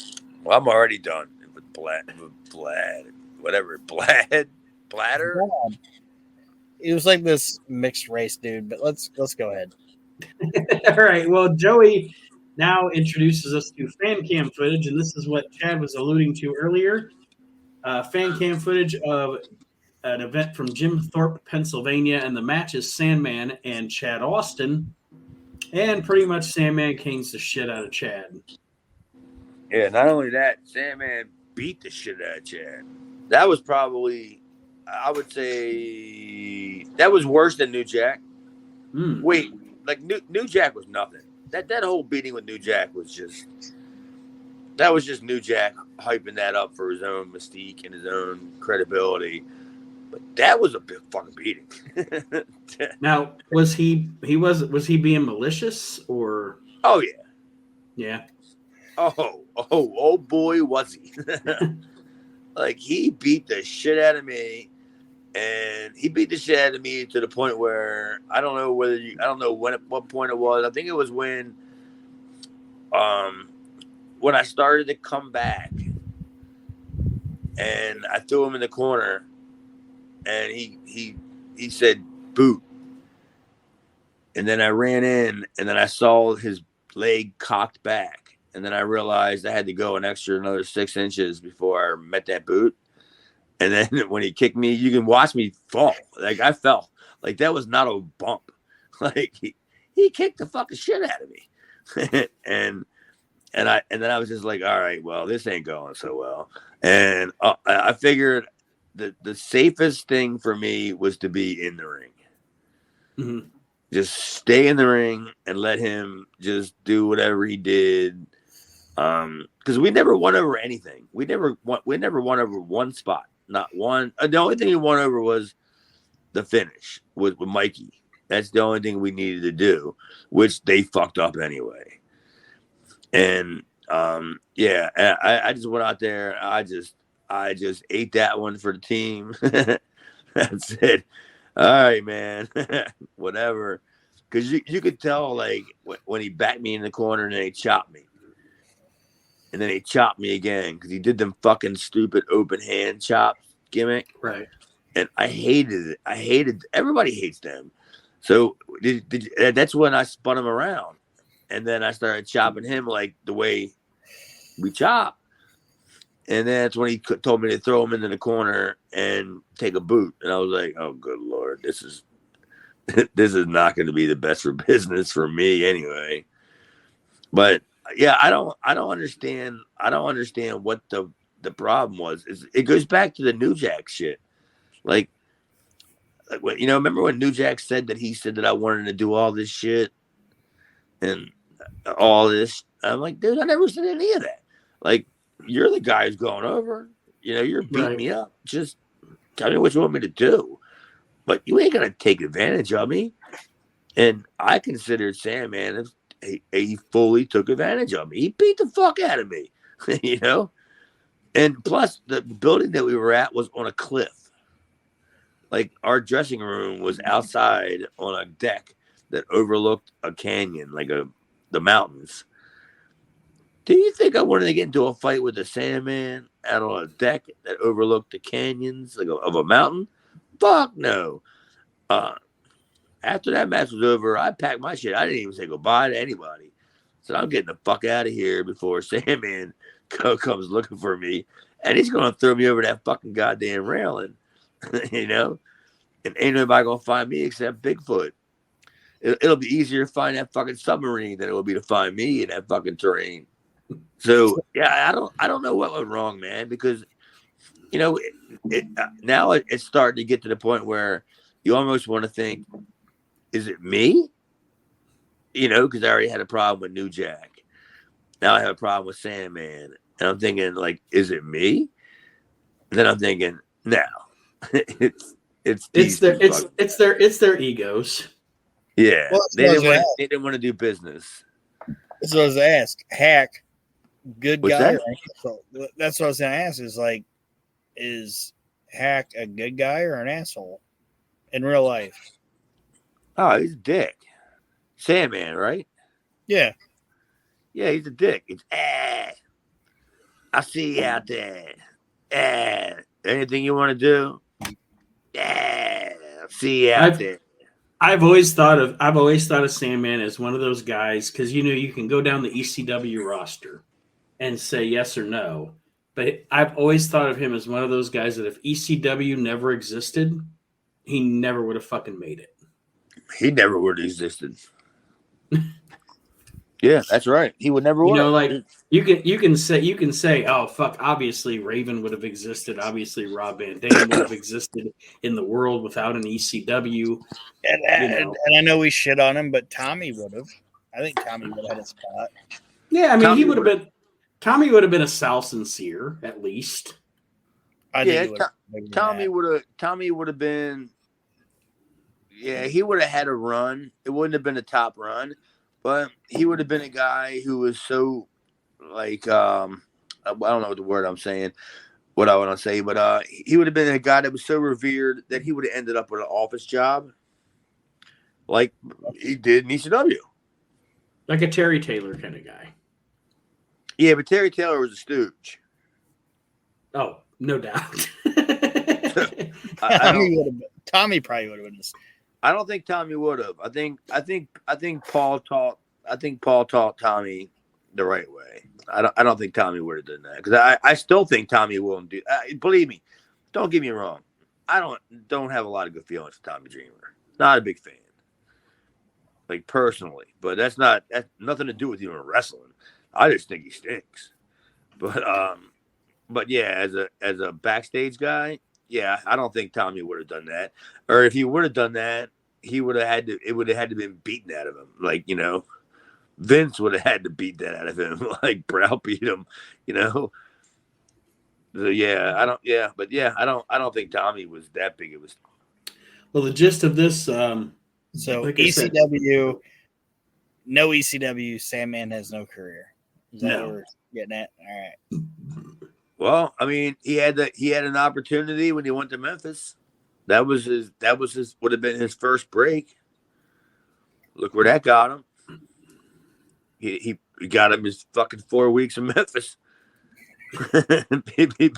Well, I'm already done with Vlad. Whatever. Bladder? Vlad. He was like this mixed race dude, but let's go ahead. All right. Well, Joey now introduces us to fan cam footage, and this is what Chad was alluding to earlier. Fan cam footage of an event from Jim Thorpe, Pennsylvania, and the match is Sandman and Chad Austin, and pretty much Sandman canes the shit out of Chad. Yeah, not only that, Sandman beat the shit out of Chad. That was probably, I would say, that was worse than New Jack. Wait, like New Jack was nothing. That whole beating with New Jack was just that was just New Jack hyping that up for his own mystique and his own credibility. But that was a big fucking beating. Now, was he being malicious or? Oh yeah. Yeah. Oh boy, was he. Like, he beat the shit out of me. And he beat the shit out of me to the point where I don't know what point it was. I think it was when I started to come back and I threw him in the corner and he said boot. And then I ran in and then I saw his leg cocked back. And then I realized I had to go another 6 inches before I met that boot. And then when he kicked me, you can watch me fall. Like, I fell. Like, that was not a bump. Like, he kicked the fucking shit out of me. and then I was just like, all right, well, this ain't going so well. And I figured the safest thing for me was to be in the ring. Mm-hmm. Just stay in the ring and let him just do whatever he did. Because we never won over anything. We never won over one spot. Not one. The only thing he won over was the finish with Mikey. That's the only thing we needed to do, which they fucked up anyway. And yeah, I just went out there. I just ate that one for the team. That's it. All right, man. Whatever. Because you could tell, like, when he backed me in the corner and then he chopped me. And then he chopped me again because he did them fucking stupid open hand chop gimmick. Right. And I hated it. Everybody hates them. So that's when I spun him around. And then I started chopping him like the way we chop. And then that's when he told me to throw him into the corner and take a boot. And I was like, oh, good Lord, this is not going to be the best for business for me anyway. But yeah, I don't understand. I don't understand what the problem was. It goes back to the New Jack shit. Like remember when New Jack said that I wanted to do all this shit and all this? I'm like, dude, I never said any of that. Like, you're the guy who's going over. You're beating me up. Just tell me what you want me to do. But you ain't gonna take advantage of me. And I considered Sandman as he fully took advantage of me. He beat the fuck out of me, And plus, the building that we were at was on a cliff. Like, our dressing room was outside on a deck that overlooked a canyon, like the mountains. Do you think I wanted to get into a fight with the Sandman out on a deck that overlooked the canyons of a mountain? Fuck no. After that match was over, I packed my shit. I didn't even say goodbye to anybody. So I'm getting the fuck out of here before Sandman comes looking for me. And he's going to throw me over that fucking goddamn railing, And ain't nobody going to find me except Bigfoot. It'll be easier to find that fucking submarine than it will be to find me in that fucking terrain. So, yeah, I don't know what went wrong, man, because, now it's starting to get to the point where you almost want to think, is it me? Because I already had a problem with New Jack. Now I have a problem with Sandman. And I'm thinking, like, is it me? And then I'm thinking, no. it's their egos. Yeah. Well, they didn't want to do business. That's what I was asked. Hack, good What's guy that? or asshole? That's what I was gonna ask, is Hack a good guy or an asshole in real life? Oh, he's a dick. Sandman, right? Yeah. Yeah, he's a dick. It's I see you out there. Anything you want to do? I see you out there. I've always thought of Sandman as one of those guys because you can go down the ECW roster and say yes or no. But I've always thought of him as one of those guys that if ECW never existed, he never would have fucking made it. He never would have existed. Yeah, that's right. He would never would. Like you can say, oh fuck, obviously Raven would have existed. Obviously Rob Van Dam would have existed in the world without an ECW. And I know we shit on him, but Tommy would have. I think Tommy would have had a spot. Yeah, I mean, he would have been. Tommy would have been a Sal Sincere at least. Tommy would have been. Yeah, he would have had a run. It wouldn't have been a top run, but he would have been a guy who was so like I don't know what the word I'm saying, what I want to say, but he would have been a guy that was so revered that he would have ended up with an office job, like he did in ECW, like a Terry Taylor kind of guy. Yeah, but Terry Taylor was a stooge. Oh, no doubt. Tommy probably would have been. I don't think Tommy would have. I think Paul taught Tommy the right way. I don't think Tommy would have done that because I still think Tommy wouldn't do. Believe me, don't get me wrong. I don't have a lot of good feelings for Tommy Dreamer. Not a big fan, like personally. But that's nothing to do with even wrestling. I just think he stinks. But yeah, as a backstage guy. Yeah, I don't think Tommy would have done that. Or if he would have done that, it would have had to been beaten out of him. Like, Vince would have had to beat that out of him, like browbeat him, So I don't think Tommy was that big of a. Well, the gist of this, so like ECW, no ECW, Sandman has no career. Is that what we're getting at? All right. Well, I mean, he had an opportunity when he went to Memphis. That was his would have been his first break. Look where that got him. He got him his fucking 4 weeks in Memphis.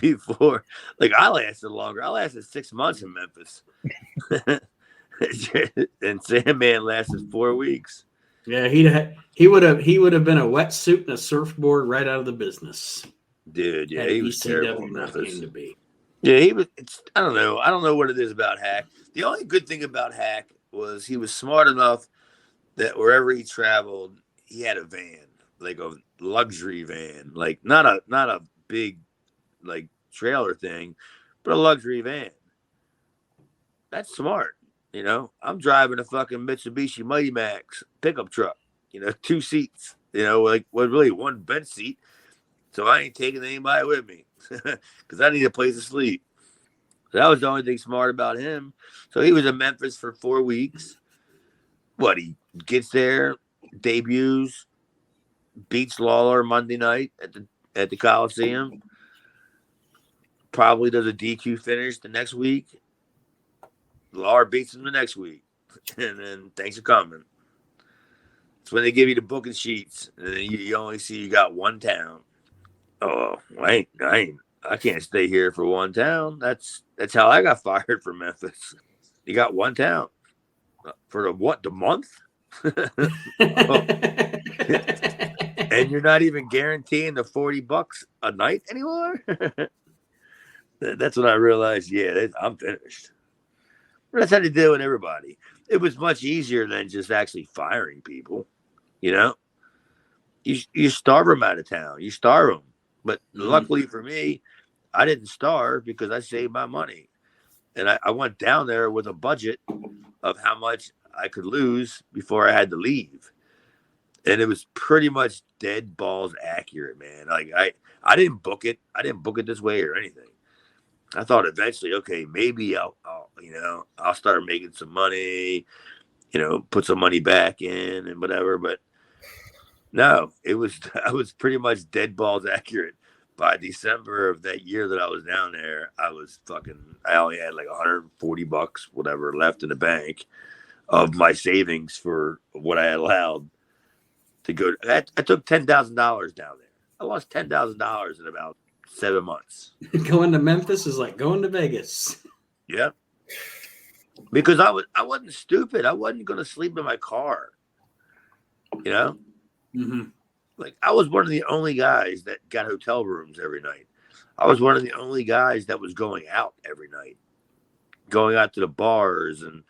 Before, like I lasted longer. I lasted 6 months in Memphis. And Sandman lasted 4 weeks. Yeah, he would have been a wetsuit and a surfboard right out of the business. Dude, yeah, he was terrible. Came to be. Yeah, he was. I don't know. I don't know what it is about Hack. The only good thing about Hack was he was smart enough that wherever he traveled, he had a van, like a luxury van, like not a big like trailer thing, but a luxury van. That's smart. I'm driving a fucking Mitsubishi Mighty Max pickup truck. 2 seats. Like really one bench seat. So I ain't taking anybody with me because I need a place to sleep. So that was the only thing smart about him. So he was in Memphis for 4 weeks. He gets there, debuts, beats Lawler Monday night at the Coliseum. Probably does a DQ finish the next week. Lawler beats him the next week. And then thanks for coming. It's when they give you the booking sheets. And then you only see you got one town. Oh, I can't stay here for one town. That's how I got fired from Memphis. You got one town for the month, and you're not even guaranteeing the $40 a night anymore. That's when I realized, I'm finished. But that's how they do with everybody. It was much easier than just actually firing people. You starve them out of town. You starve them. But luckily for me, I didn't starve because I saved my money. And I went down there with a budget of how much I could lose before I had to leave. And it was pretty much dead balls accurate, man. Like I didn't book it. I didn't book it this way or anything. I thought eventually, okay, maybe I'll start making some money, put some money back in and whatever. But no, I was pretty much dead balls accurate. By December of that year that I was down there, I only had like $140, whatever, left in the bank of my savings for what I had allowed to go. I took $10,000 down there. I lost $10,000 in about 7 months. Going to Memphis is like going to Vegas. Yeah. Because I wasn't stupid. I wasn't going to sleep in my car. Mm-hmm. Like I was one of the only guys that got hotel rooms every night. I was one of the only guys that was going out every night, going out to the bars. And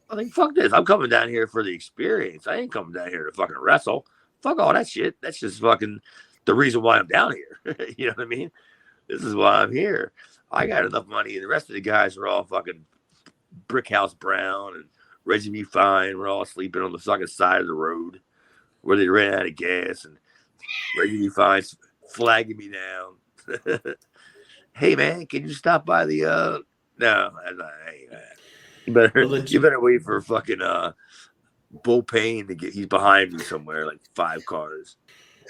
I think, fuck this. I'm coming down here for the experience. I ain't coming down here to fucking wrestle. Fuck all that shit. That's just fucking the reason why I'm down here. You know what I mean? This is why I'm here. I got enough money. And the rest of the guys are all fucking Brickhouse Brown and Reggie B. Fine. We're all sleeping on the fucking side of the road where they ran out of gas. And Reggie B. Fine flagging me down. Hey man, can you stop by the no, hey, man. You better wait for fucking Bull Payne to get. He's behind me somewhere, like 5 cars.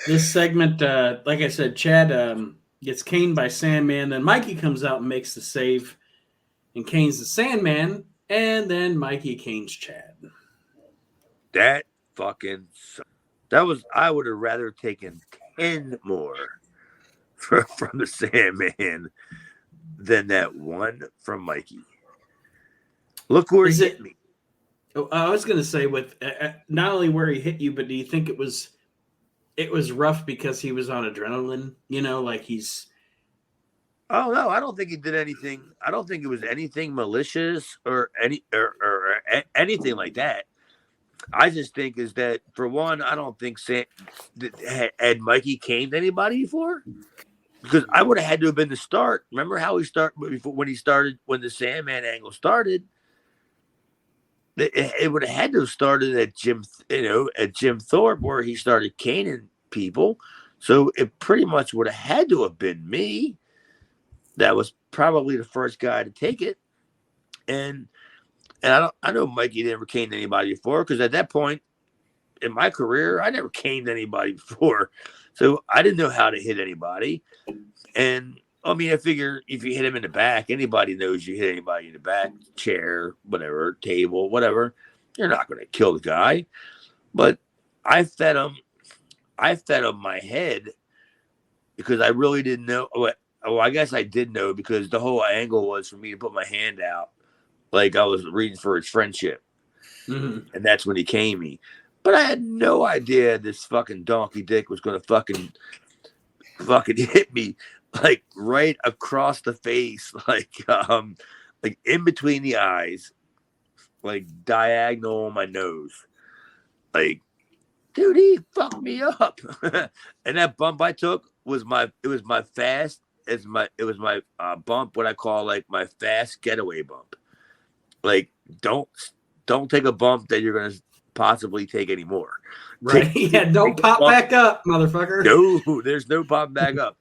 This segment, like I said, Chad gets caned by Sandman. Then Mikey comes out and makes the save and canes the Sandman. And then Mikey canes Chad. That fucking sucked. That was, I would have rather taken 10 more from the Sandman than that one from Mikey. Look where he hit me. I was going to say, with not only where he hit you, but do you think it was rough because he was on adrenaline? You know, like he's. Oh no, I don't think he did anything. I don't think it was anything malicious or anything like that. I just think is that, for one, I don't think had Mikey caned anybody before, because I would have had to have been the start. Remember how he started when the Sandman angle started? It would have had to have started at Jim Thorpe, where he started caning people. So it pretty much would have had to have been me. That was probably the first guy to take it, and I know Mikey never caned anybody before, because at that point in my career, I never caned anybody before, so I didn't know how to hit anybody. And I mean, I figure if you hit him in the back, anybody knows you hit anybody in the back, chair, whatever, table, whatever, you're not going to kill the guy. But I fed him my head, because I really didn't know. Well, I guess I did know, because the whole angle was for me to put my hand out, like I was reading for his friendship. Mm-hmm. And that's when he came me. But I had no idea this fucking donkey dick was going to fucking hit me, like right across the face, like in between the eyes, like diagonal on my nose. Like, dude, he fucked me up. And that bump I took was my bump, what I call like my fast getaway bump. Like, don't take a bump that you're gonna possibly take anymore. Right? Don't pop back up, motherfucker. No, there's no popping back up.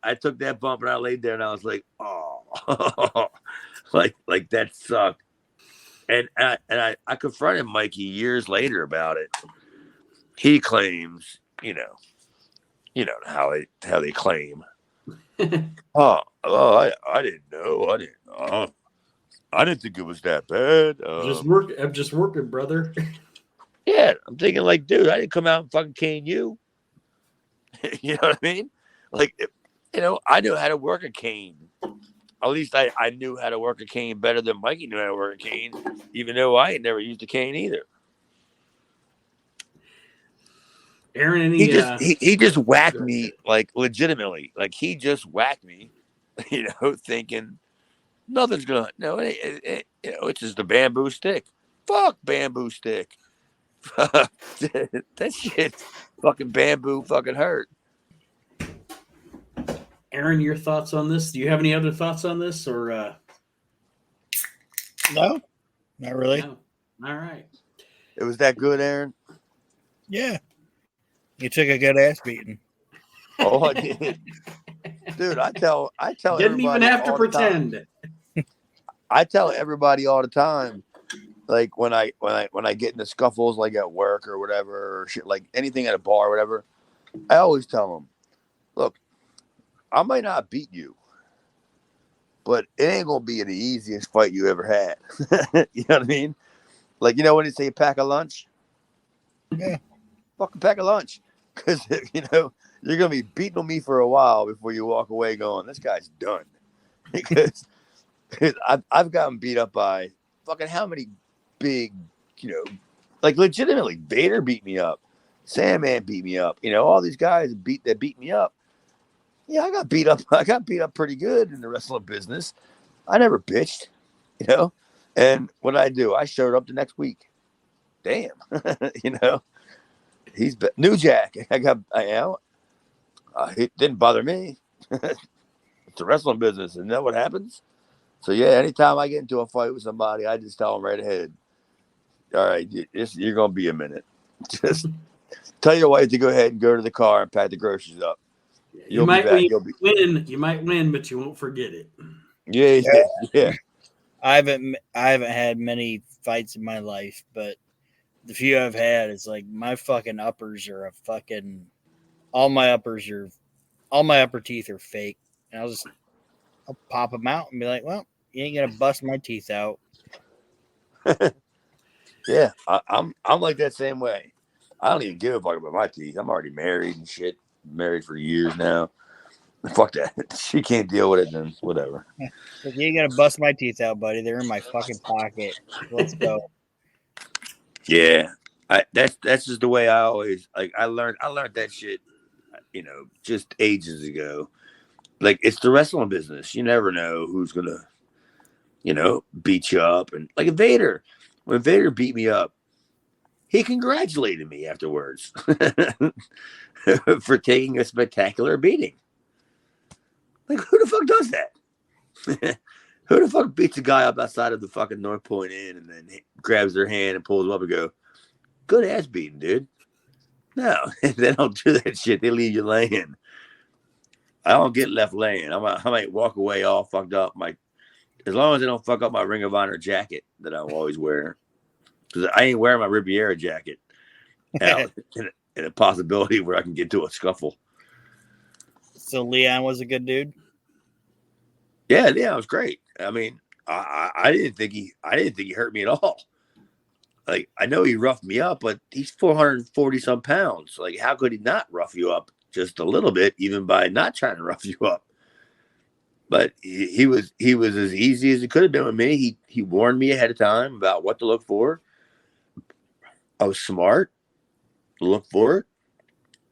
I took that bump and I laid there and I was like, oh, like that sucked. And I confronted Mikey years later about it. He claims, you know how they claim. I didn't know. I didn't think it was that bad. I'm just working, brother. Yeah, I'm thinking, like, dude, I didn't come out and fucking cane you. You know what I mean? Like, I knew how to work a cane. At least I knew how to work a cane better than Mikey knew how to work a cane, even though I had never used a cane either. Aaron, he just whacked me, like, legitimately. Like, he just whacked me, thinking nothing's gonna. No, it's just a bamboo stick. Fuck bamboo stick. That shit, fucking bamboo, fucking hurt. Aaron, your thoughts on this? Do you have any other thoughts on this, or? No, not really. No. All right. It was that good, Aaron? Yeah. You took a good ass beating. Oh, I did. Dude, I tell didn't even have to pretend. I tell everybody all the time, like when I get into scuffles, like at work or whatever, or shit, like anything at a bar or whatever, I always tell them, look, I might not beat you, but it ain't gonna be the easiest fight you ever had. You know what I mean? Like, when they say pack a lunch? Yeah. Fucking pack a lunch. Because, you're going to be beating on me for a while before you walk away going, this guy's done. Because I've gotten beat up by fucking how many big, like legitimately, Vader beat me up. Sandman beat me up. All these guys that beat me up. Yeah, I got beat up. I got beat up pretty good in the wrestling business. I never bitched, And what I do, I showed up the next week. Damn, he's New Jack. It didn't bother me. It's a wrestling business, isn't that what happens? So yeah, anytime I get into a fight with somebody, I just tell them right ahead. All right, you're gonna be a minute. Just tell your wife to go ahead and go to the car and pack the groceries up. You might win, but you won't forget it. Yeah. I haven't had many fights in my life, but the few I've had, it's like my fucking uppers are all my upper teeth are fake, and I'll pop them out and be like, well, you ain't gonna bust my teeth out. Yeah, I'm like that same way. I don't even give a fuck about my teeth. I'm already married and shit. Married for years now. Fuck that. She can't deal with it, then whatever. Like, you ain't gonna bust my teeth out, buddy. They're in my fucking pocket. Let's go. Yeah, that's just the way I always like. I learned that shit, just ages ago. Like, it's the wrestling business. You never know who's gonna, beat you up. And like Vader, when Vader beat me up, he congratulated me afterwards for taking a spectacular beating. Like, who the fuck does that? Who the fuck beats a guy up outside of the fucking North Point Inn and then grabs their hand and pulls them up and go, good ass beating, dude? No, they don't do that shit. They leave you laying. I don't get left laying. I might walk away all fucked up. As long as they don't fuck up my Ring of Honor jacket that I'm always wearing. Because I ain't wearing my Riviera jacket out in a possibility where I can get to a scuffle. So Leon was a good dude? Yeah, it was great. I mean, I didn't think he hurt me at all. Like, I know he roughed me up, but he's 440 some pounds. Like, how could he not rough you up just a little bit, even by not trying to rough you up? But he was as easy as he could have been with me. He warned me ahead of time about what to look for. I was smart to look for it,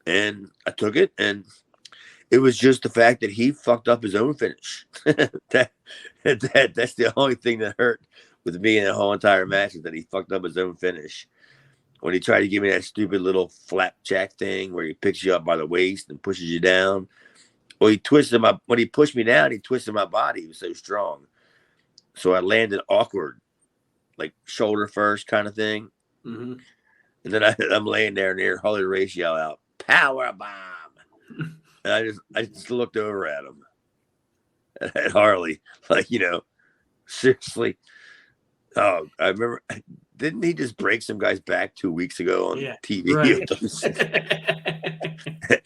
and I took it, and it was just the fact that he fucked up his own finish. That's the only thing that hurt with me in the whole entire match, is that he fucked up his own finish. When he tried to give me that stupid little flapjack thing where he picks you up by the waist and pushes you down. Well, when he pushed me down, he twisted my body. He was so strong. So I landed awkward, like shoulder first kind of thing. Mm-hmm. And then I'm laying there and hear Harley Race yell out, "Power bomb!" And I just looked over at him, at Harley, like, seriously. Oh, I remember. Didn't he just break some guy's back 2 weeks ago on TV? Right.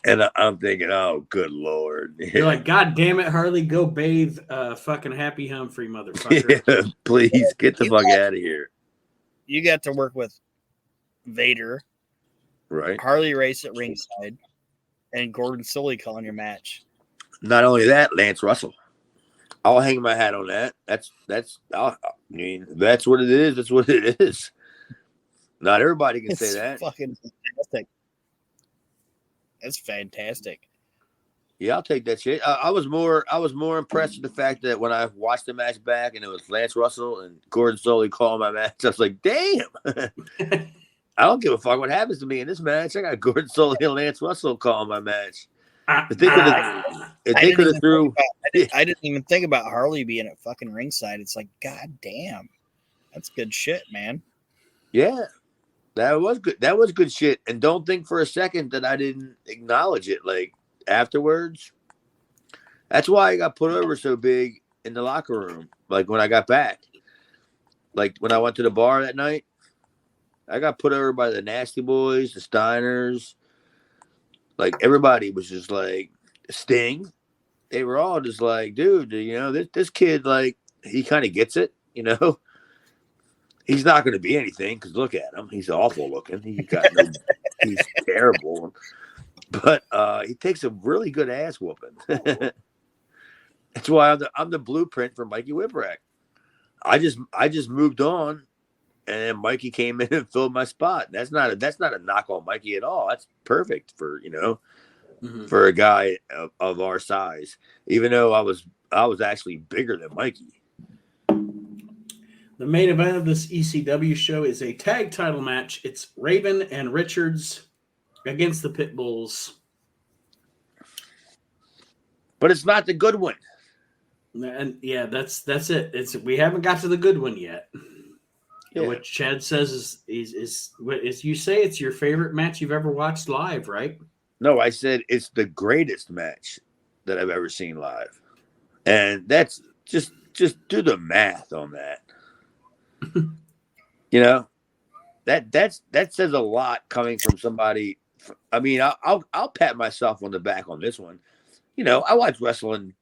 And I'm thinking, oh, good Lord. You're like, God damn it, Harley, go bathe fucking Happy Humphrey, motherfucker. Yeah, please get the fuck out of here. You got to work with Vader, Right? Harley Race at ringside, and Gordon Sully calling your match. Not only that, Lance Russell. I'll hang my hat on that. That's what it is. That's what it is. Not everybody can say that. Fucking fantastic. That's fantastic. Yeah, I'll take that shit. I was more impressed with the fact that when I watched the match back and it was Lance Russell and Gordon Sully calling my match, I was like, damn. I don't give a fuck what happens to me in this match. I got Gordon Sully and Lance Russell calling my match. If they could have threw. I didn't even think about Harley being at fucking ringside. It's like, God damn, that's good shit, man. Yeah, that was good. That was good shit. And don't think for a second that I didn't acknowledge it. Like, afterwards, that's why I got put over so big in the locker room. Like, when I got back, like when I went to the bar that night, I got put over by the Nasty Boys, the Steiners. Like, everybody was just like, Sting. They were all just like, dude, this kid, like, he kind of gets it, He's not going to be anything because look at him. He's awful looking. He's terrible. But he takes a really good ass whooping. That's why I'm the blueprint for Mikey Whipwreck. I just moved on, and then Mikey came in and filled my spot. That's not a knock on Mikey at all. That's perfect for for a guy of our size. Even though I was actually bigger than Mikey. The main event of this ECW show is a tag title match. It's Raven and Richards against the Pitbulls. But it's not the good one. And yeah, that's it. We haven't got to the good one yet. Yeah. What Chad says is you say it's your favorite match you've ever watched live, right? No, I said it's the greatest match that I've ever seen live. And that's just do the math on that. You know, that says a lot coming from somebody. I mean, I'll pat myself on the back on this one. You know, I watch wrestling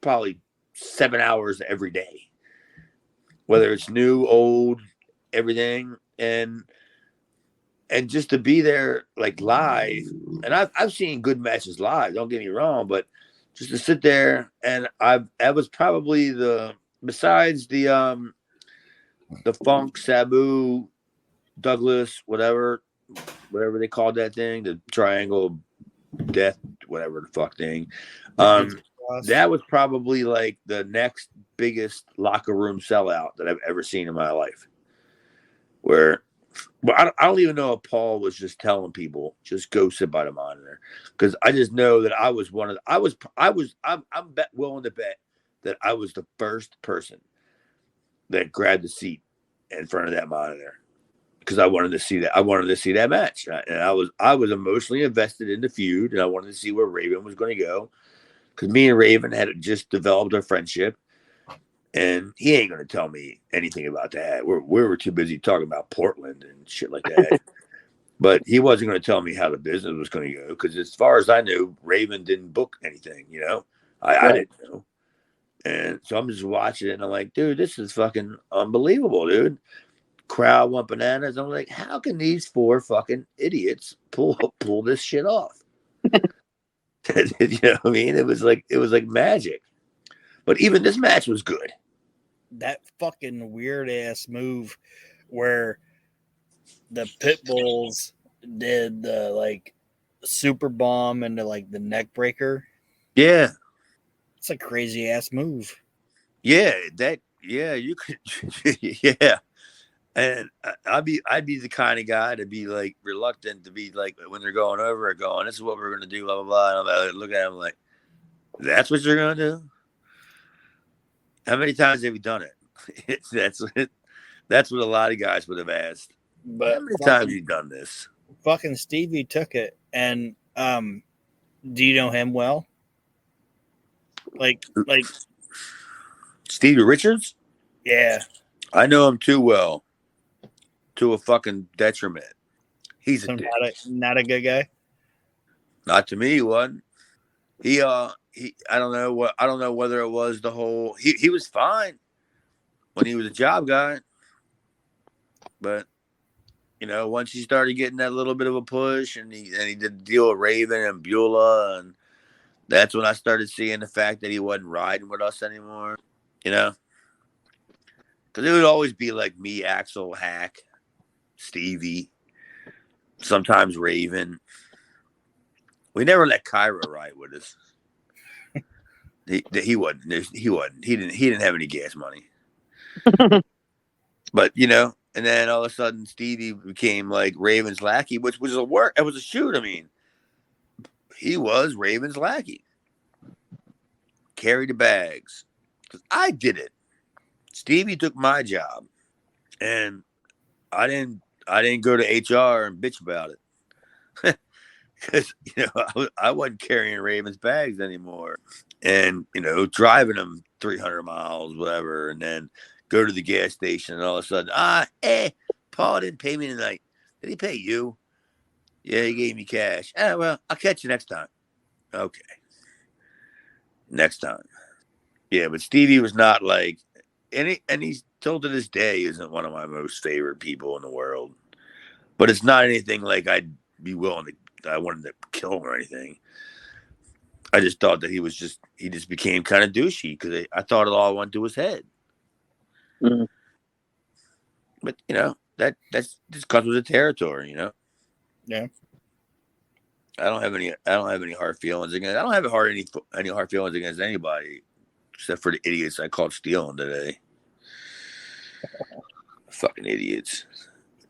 probably 7 hours every day, whether it's new, old, everything, and just to be there like live. And I've seen good matches live. Don't get me wrong, but just to sit there and that was probably besides the Funk, Sabu, Douglas, whatever they called that thing, the triangle death, whatever the fuck thing. That was probably like the next biggest locker room sellout that I've ever seen in my life. Where, I don't even know if Paul was just telling people just go sit by the monitor, because I just know that I was one of I'm willing to bet that I was the first person that grabbed the seat in front of that monitor, because I wanted to see that. I wanted to see that match, and I was emotionally invested in the feud, and I wanted to see where Raven was going to go, because me and Raven had just developed a friendship, and he ain't going to tell me anything about that. We were too busy talking about Portland and shit like that. But he wasn't going to tell me how the business was going to go, because as far as I knew, Raven didn't book anything. You know, I didn't know. And so I'm just watching it, and I'm like, dude, this is fucking unbelievable, dude. Crowd went bananas. I'm like, how can these 4 fucking idiots pull this shit off? You know what I mean? It was like magic. But even this match was good. That fucking weird ass move where the pit bulls did the like super bomb into like the neck breaker. Yeah. It's a crazy ass move. Yeah, you could. Yeah. And I'd be the kind of guy to be like reluctant to be like, when they're going over it, going, this is what we're going to do, blah, blah, blah. And I'm like, look at him like, that's what you're going to do? How many times have you done it? That's what a lot of guys would have asked. But how many times have you done this? Fucking Stevie took it. And do you know him well? Like Stevie Richards? Yeah. I know him too well. To a fucking detriment. He's a dick. Not a good guy. Not to me, he wasn't. He I don't know whether it was the whole he was fine when he was a job guy. But you know, once he started getting that little bit of a push, and he did the deal with Raven and Beulah, and that's when I started seeing the fact that he wasn't riding with us anymore. You know? Because it would always be like me, Axel, Hack, Stevie, sometimes Raven. We never let Kyra ride with us. He wasn't. He didn't have any gas money. But you know, and then all of a sudden Stevie became like Raven's lackey, which was it was a shoot. I mean, he was Raven's lackey. Carry the bags. Because I did it. Stevie took my job, and I didn't go to HR and bitch about it. Because you know, I wasn't carrying Raven's bags anymore, and you know, driving them 300 miles, whatever, and then go to the gas station, and all of a sudden, Paul didn't pay me tonight. Did he pay you? Yeah, he gave me cash. Well, I'll catch you next time. Okay, next time. Yeah, but Stevie was not like, and he's still to this day isn't one of my most favorite people in the world. But it's not anything like I'd be willing to. I wanted to kill him or anything. I just thought that he just became kind of douchey, because I thought it all went to his head. Mm-hmm. But you know, that's just comes with the territory, you know. Yeah. I don't have any hard feelings against. I don't have any hard feelings against anybody, except for the idiots I called stealing today. Fucking idiots.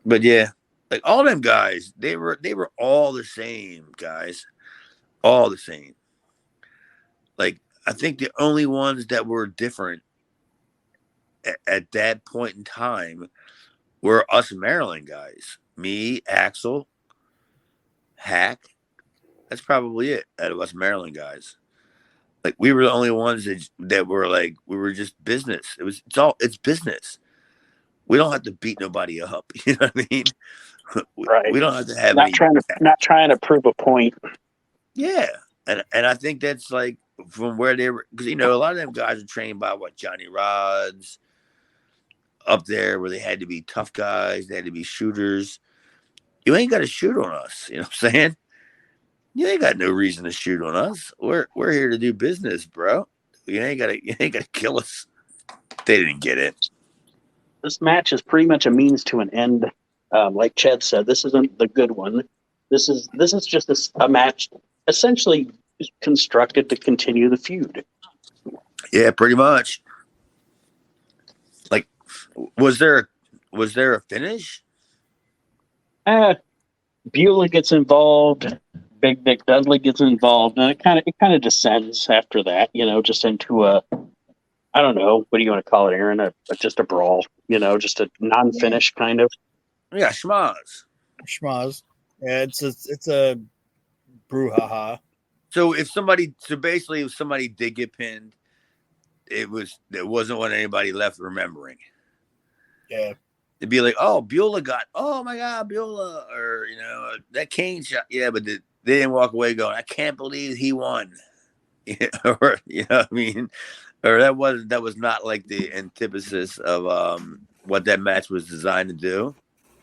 But yeah, like all them guys, they were all the same, guys. All the same. Like, I think the only ones that were different at that point in time were us Maryland guys. Me, Axel, Hack, That's probably it out of us Maryland guys. Like we were the only ones that were like we were just business. It's business. We don't have to beat nobody up. You know what I mean? Right. We don't have to have not any. not trying to prove a point. Yeah, and I think that's like from where they were, because a lot of them guys are trained by Johnny Rods up there, where they had to be tough guys, they had to be shooters. You ain't got to shoot on us. You know what I'm saying? You ain't got no reason to shoot on us. We're here to do business, bro. You ain't gotta kill us. They didn't get it. This match is pretty much a means to an end. Like Chad said, this isn't the good one. This is just a match essentially constructed to continue the feud. Yeah, pretty much. Like, was there a finish? Beulah gets involved. Big Dick Dudley gets involved, and it kind of descends after that. Just into a, I don't know, what do you want to call it, Aaron? Just a brawl. Just a non-finish kind of. Yeah, schmaz. Yeah, it's a brouhaha. So if somebody did get pinned, it wasn't what anybody left remembering. Yeah. It'd be like, oh, Beulah oh my God, Beulah, or that Kane shot. Yeah, but they didn't walk away going, I can't believe he won. Or what I mean? Or that was not like the antithesis of what that match was designed to do.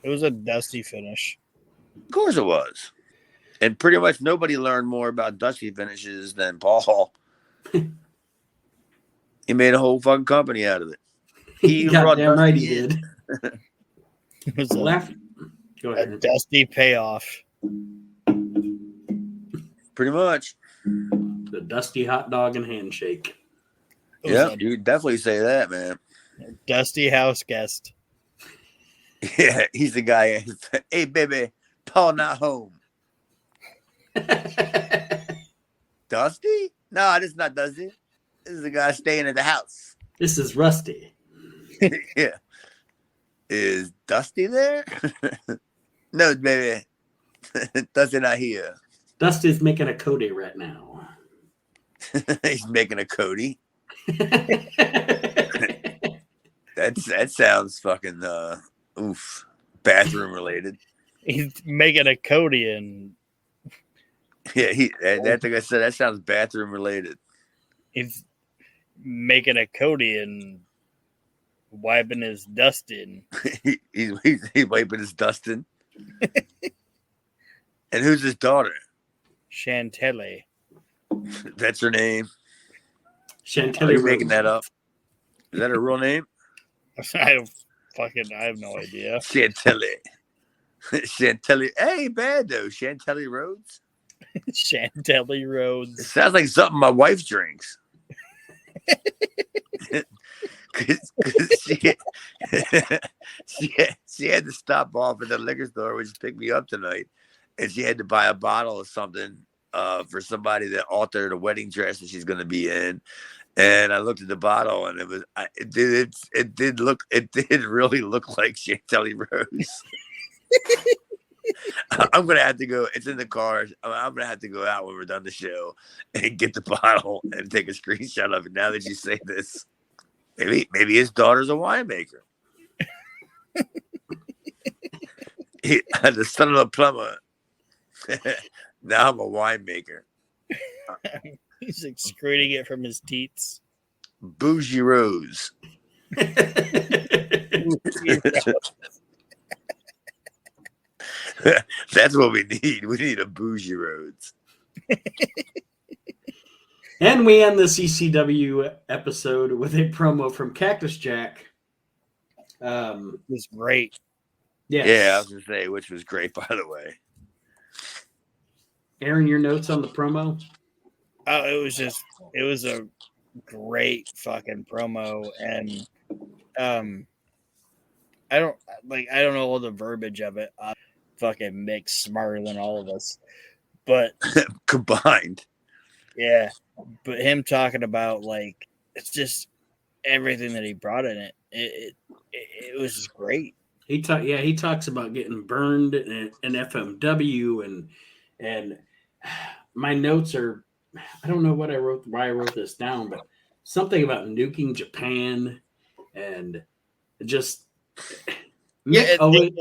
It was a dusty finish. Of course it was. And pretty much nobody learned more about dusty finishes than Paul. He made a whole fucking company out of it. He goddamn right he did. It was Go ahead. a dusty payoff. Pretty much. The dusty hot dog and handshake. Yeah, you definitely say that, man. Dusty house guest. Yeah, he's the guy. Hey, baby, Paul not home. Dusty? No, this is not Dusty. This is the guy staying at the house. This is Rusty. Yeah. Is Dusty there? No, baby. Dusty not here. Dusty's making a Cody right now. He's making a Cody. That sounds fucking oof. Bathroom related. He's making a Cody and Yeah, I think I said that sounds bathroom related. he's making a Cody and wiping his dusting. He's wiping his dusting. And who's his daughter? Chantilly. That's her name. Chantilly. Are you making that up? Is that her real name? I have no idea. Chantilly. Chantilly. Hey, bad though. Chantilly Rhodes. Chantilly It Rhodes. sounds like something my wife drinks. Cause she had to stop off at the liquor store, which picked me up tonight, and she had to buy a bottle of something for somebody that altered a wedding dress that she's going to be in. And I looked at the bottle, and it did really look like Chantilly Rose. I'm gonna have to go. It's in the car. I'm gonna have to go out when we're done the show and get the bottle and take a screenshot of it. Now that you say this, maybe his daughter's a winemaker. The son of a plumber. Now I'm a winemaker. He's excreting it from his teats. Bougie Rose. That's what we need. We need a Bougie Rhodes. And we end the CCW episode with a promo from Cactus Jack. It was great. Yes. Yeah, I was going to say, which was great, by the way. Aaron, your notes on the promo? Oh, it was a great fucking promo. And I don't know all the verbiage of it. Fucking Mick's smarter than all of us. But combined. Yeah. But him talking about like it's just everything that he brought in it. It was just great. He talks about getting burned in FMW and my notes are, I don't know why I wrote this down, but something about nuking Japan and just Mick Owen.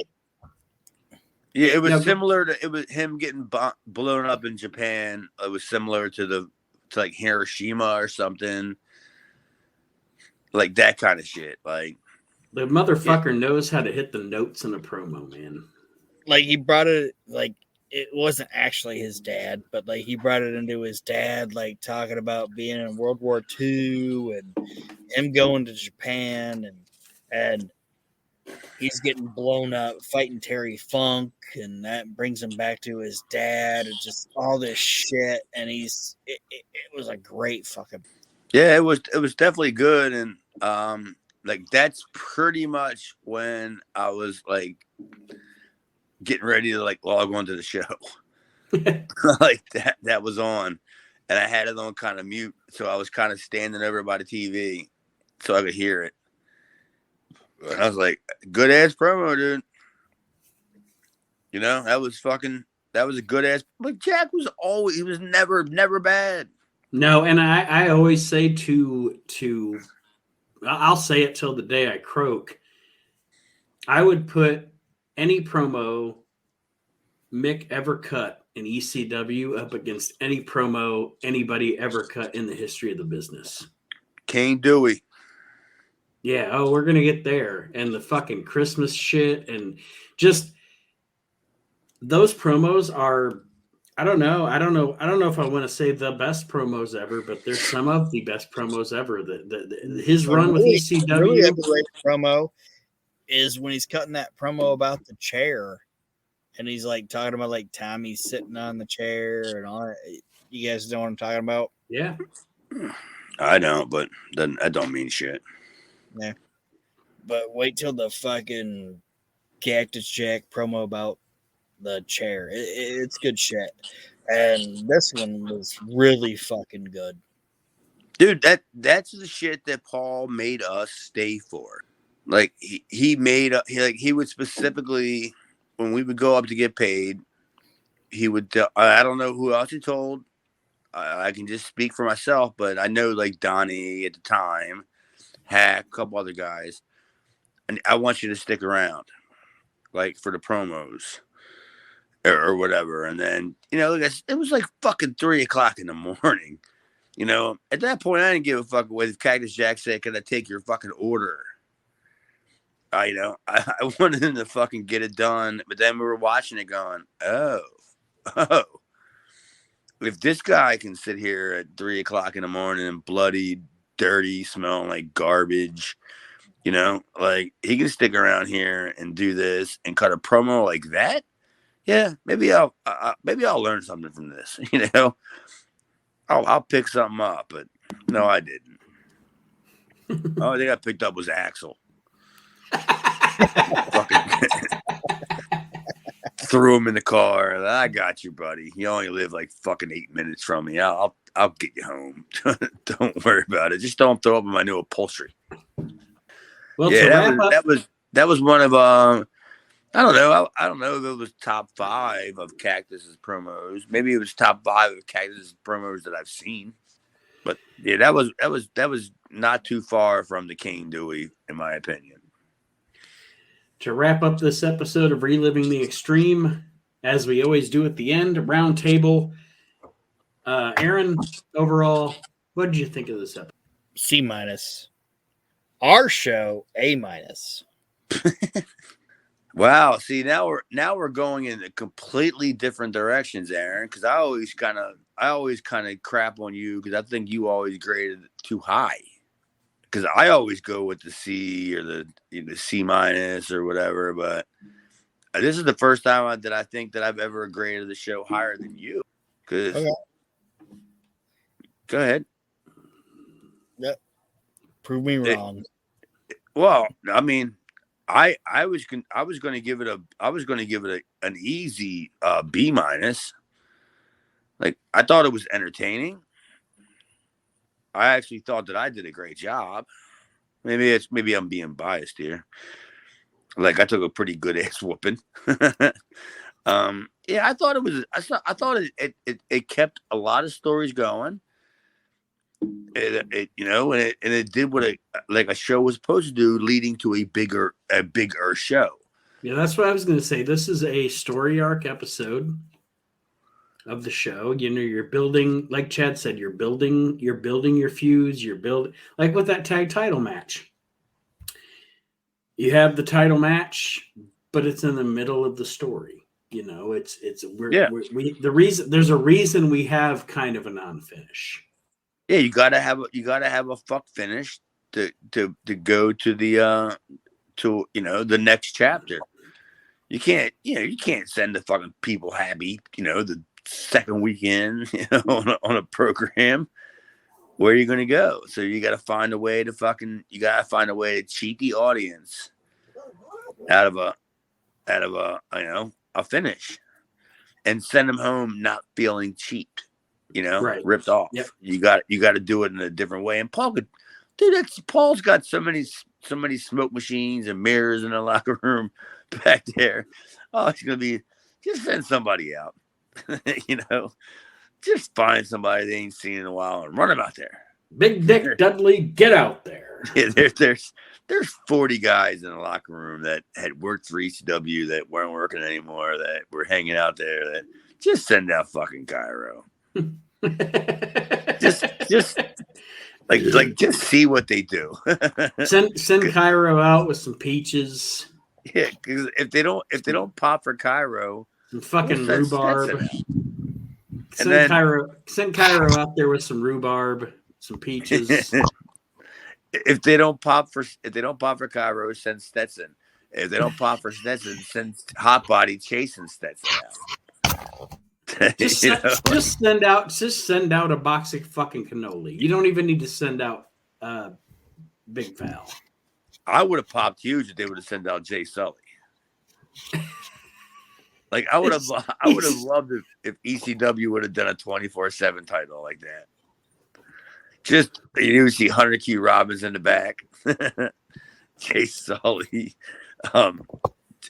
Yeah, it was No, similar to, it was him getting blown up in Japan. It was similar to like Hiroshima or something, like that kind of shit. Like the motherfucker knows how to hit the notes in a promo, man. Like he brought it, like it wasn't actually his dad, but like he brought it into his dad, like talking about being in World War II and him going to Japan and he's getting blown up fighting Terry Funk, and that brings him back to his dad and just all this shit. And it was a great fucking. Yeah, it was definitely good, and like that's pretty much when I was like getting ready to like log on to the show. Like that was on, and I had it on kind of mute, so I was kind of standing over by the TV so I could hear it. And I was like, good ass promo, dude. You know, that was a good ass. But Jack was never bad. No, and I always say I'll say it till the day I croak. I would put any promo Mick ever cut in ECW up against any promo anybody ever cut in the history of the business. Kane Dewey. Yeah, oh, we're gonna get there. And the fucking Christmas shit and just those promos are, I don't know if I want to say the best promos ever, but there's some of the best promos ever. His run with ECW. Really underrated promo is when he's cutting that promo about the chair, and he's like talking about like Tommy sitting on the chair and all that. You guys know what I'm talking about? Yeah, I don't, but that don't mean shit. Yeah, but wait till the fucking Cactus Jack promo about the chair. It's good shit, and this one was really fucking good, dude. That's the shit that Paul made us stay for. Like he would specifically, when we would go up to get paid, he would. I don't know who else he told. I can just speak for myself, but I know like Donnie at the time, Hack, a couple other guys, and I want you to stick around, like for the promos or whatever. And then it was like fucking 3:00 in the morning. You know, at that point, I didn't give a fuck if Cactus Jack said, "Can I take your fucking order?" I wanted him to fucking get it done, but then we were watching it going, oh, if this guy can sit here at 3:00 in the morning, bloody, dirty, smelling like garbage, like he can stick around here and do this and cut a promo like that. Yeah, maybe I'll learn something from this. I'll pick something up, but no, I didn't. All I think I picked up was Axel. Threw him in the car. I got you, buddy. You only live like fucking 8 minutes from me. I'll get you home. Don't worry about it. Just don't throw up in my new upholstery. Well, yeah, that was one of I don't know. I don't know if it was top 5 of Cactus's promos. Maybe it was top 5 of Cactus's promos that I've seen. But yeah, that was not too far from the Kane Dewey, in my opinion. To wrap up this episode of Reliving the Extreme, as we always do at the end, round table. Aaron, overall, what did you think of this episode? C-. Our show, A-. Wow. See, now we're going in completely different directions, Aaron. Because I always kind of crap on you because I think you always graded it too high. Because I always go with the C or the C- or whatever, but this is the first time that I think that I've ever graded the show higher than you. Because Go ahead. Yep. Prove me wrong. Well, I mean, I was going to give it an easy B-. Like I thought it was entertaining. I actually thought that I did a great job. Maybe I'm being biased here. Like I took a pretty good ass whooping. Yeah, I thought it was. I thought it kept a lot of stories going. It you know, and it did what a show was supposed to do, leading to a bigger show. Yeah, that's what I was going to say. This is a story arc episode of the show. You know, you're building, like Chad said, you're building your feuds. You're building, like with that tag title match. You have the title match, but it's in the middle of the story. You know, the reason there's a reason we have kind of a non-finish. Yeah, you gotta have a fuck finish to go to the the next chapter. You can't send the fucking people happy, the second weekend, on a program. Where are you gonna go? So you gotta find a way to cheat the audience out of a finish and send them home not feeling cheaped, Right. ripped off. Yep. You got to do it in a different way. And Paul's got so many smoke machines and mirrors in the locker room back there. Oh, it's gonna be just send somebody out, just find somebody they ain't seen in a while and run them out there. Big Dick Dudley, get out there. Yeah, there's 40 guys in the locker room that had worked for ECW that weren't working anymore, that were hanging out there. That just send out fucking Cairo. just just see what they do. send Cairo out with some peaches. Yeah, because if they don't pop for Cairo, some fucking rhubarb. Send Cairo out there with some rhubarb, some peaches. If they don't pop for Cairo, send Stetson. If they don't pop for Stetson, send Hot Body chasing Stetson out. Just send out a box of fucking cannoli. You don't even need to send out Big Val. I would have popped huge if they would have sent out Jay Sully. Like I would have loved if ECW would have done a 24/7 title like that. Just you see Hunter Q Robbins in the back, Jay Sully. Who's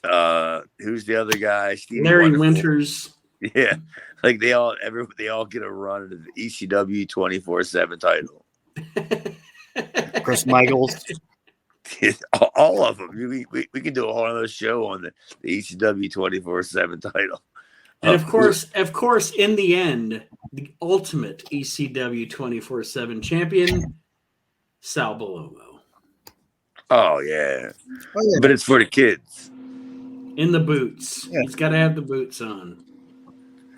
the other guy? Stevie Larry Wonderful. Winters. Yeah, like they all get a run into the ECW 24/7 title. Chris Michaels. All of them. We can do a whole other show on the ECW 24/7 title. And of course, in the end, the ultimate ECW 24/7 champion, Sal Balomo. Oh yeah, but it's for the kids. In the boots. Yeah. He's got to have the boots on.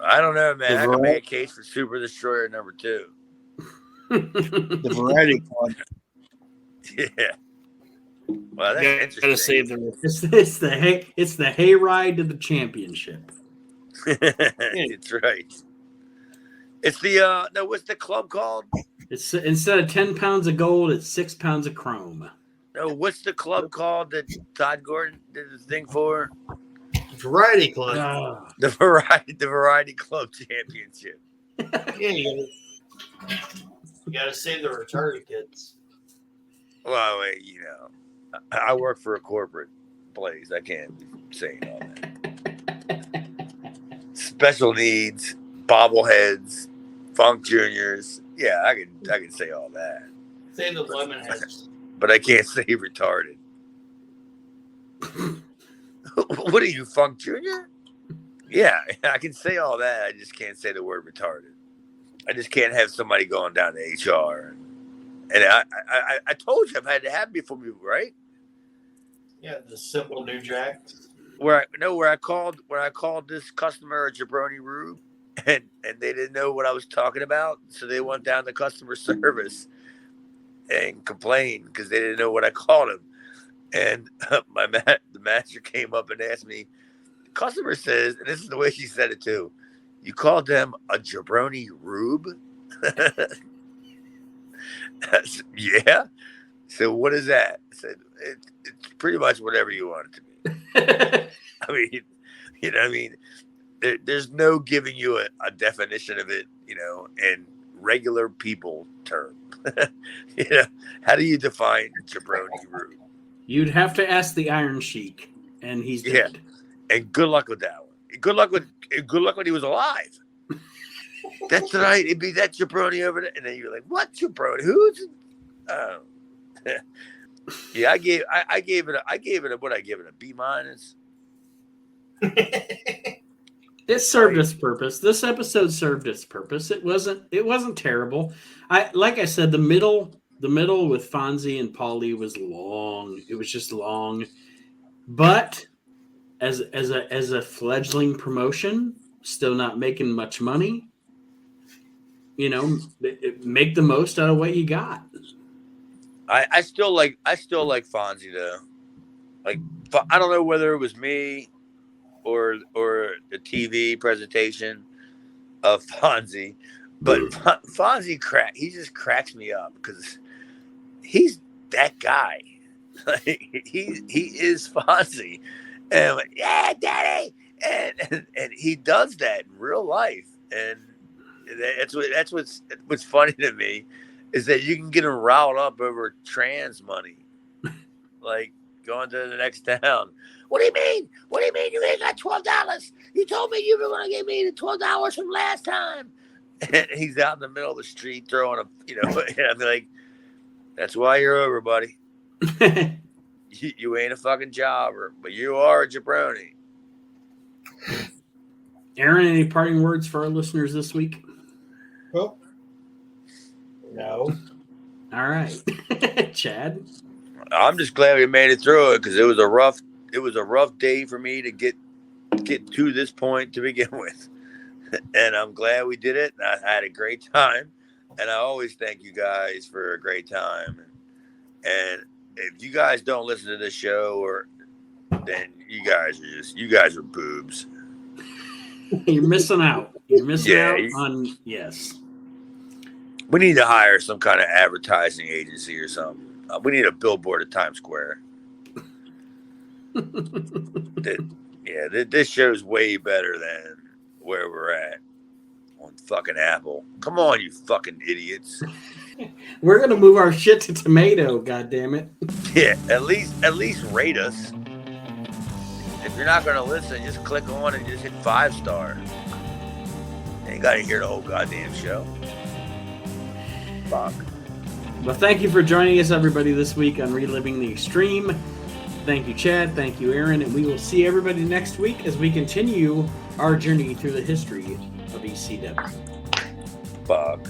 I don't know, man. I can make a case for Super Destroyer #2. The Variety Club. Yeah. Well, that's interesting. Gotta save the. It's the hayride to the championship. That's right. It's the what's the club called? It's instead of 10 pounds of gold, it's 6 pounds of chrome. No, what's the club called that Todd Gordon did the thing for? Variety Club. The Variety Club Championship. Yeah, you gotta save the retarded kids. Well, I work for a corporate place. I can't be saying all that. Special needs, bobbleheads, funk juniors. Yeah, I can say all that. Say the lemon heads. But I can't say retarded. What are you, Funk Junior? Yeah, I can say all that. I just can't say the word retarded. I just can't have somebody going down to HR. And I told you I've had it happen before, right? Yeah, the simple New Jack. Where I called this customer a jabroni rube, and they didn't know what I was talking about, so they went down to customer service and complained because they didn't know what I called him. And the manager came up and asked me, the customer says, and this is the way she said it too, you called them a jabroni rube? Yeah. So what is that? I said, it's pretty much whatever you want it to be. I mean, what I mean? There's no giving you a definition of it, in regular people term. How do you define jabroni rube? You'd have to ask the Iron Sheik, and he's dead. And good luck with that one. good luck when he was alive. That's right. It'd be that jabroni over there, and then you're like, "What jabroni? Who's?" Yeah, I gave it a B-. It served its purpose. This episode served its purpose. It wasn't terrible. Like I said, the middle with Fonzie and Paulie was long. It was just long. But as a fledgling promotion, still not making much money, make the most out of what you got. I still like Fonzie though. Like, I don't know whether it was me or the TV presentation of Fonzie, but Fonzie he just cracks me up because he's that guy. Like, he is Fonzie, and I'm like, yeah, Daddy, and he does that in real life, and that's what's funny to me is that you can get him riled up over trans money, like going to the next town. What do you mean? What do you mean you ain't got $12? You told me you were going to give me the $12 from last time. And he's out in the middle of the street throwing and I'm like, that's why you're over, buddy. you ain't a fucking jobber, but you are a jabroni. Aaron, any parting words for our listeners this week? Well, no. All right. Chad? I'm just glad we made it through it because it was a rough day for me to get to this point to begin with. And I'm glad we did it. And I had a great time. And I always thank you guys for a great time. And if you guys don't listen to this show, then you guys are boobs. You're missing out. You're missing out on, yes. We need to hire some kind of advertising agency or something. We need a billboard at Times Square. This show's way better than where we're at on fucking Apple. Come on, you fucking idiots. We're gonna move our shit to Tomato, goddammit. Yeah, at least rate us. If you're not gonna listen, just click on and just hit 5-star. You ain't gotta hear the whole goddamn show. Fuck. Well, thank you for joining us, everybody, this week on Reliving the Extreme. Thank you, Chad. Thank you, Aaron. And we will see everybody next week as we continue our journey through the history of ECW. Fuck.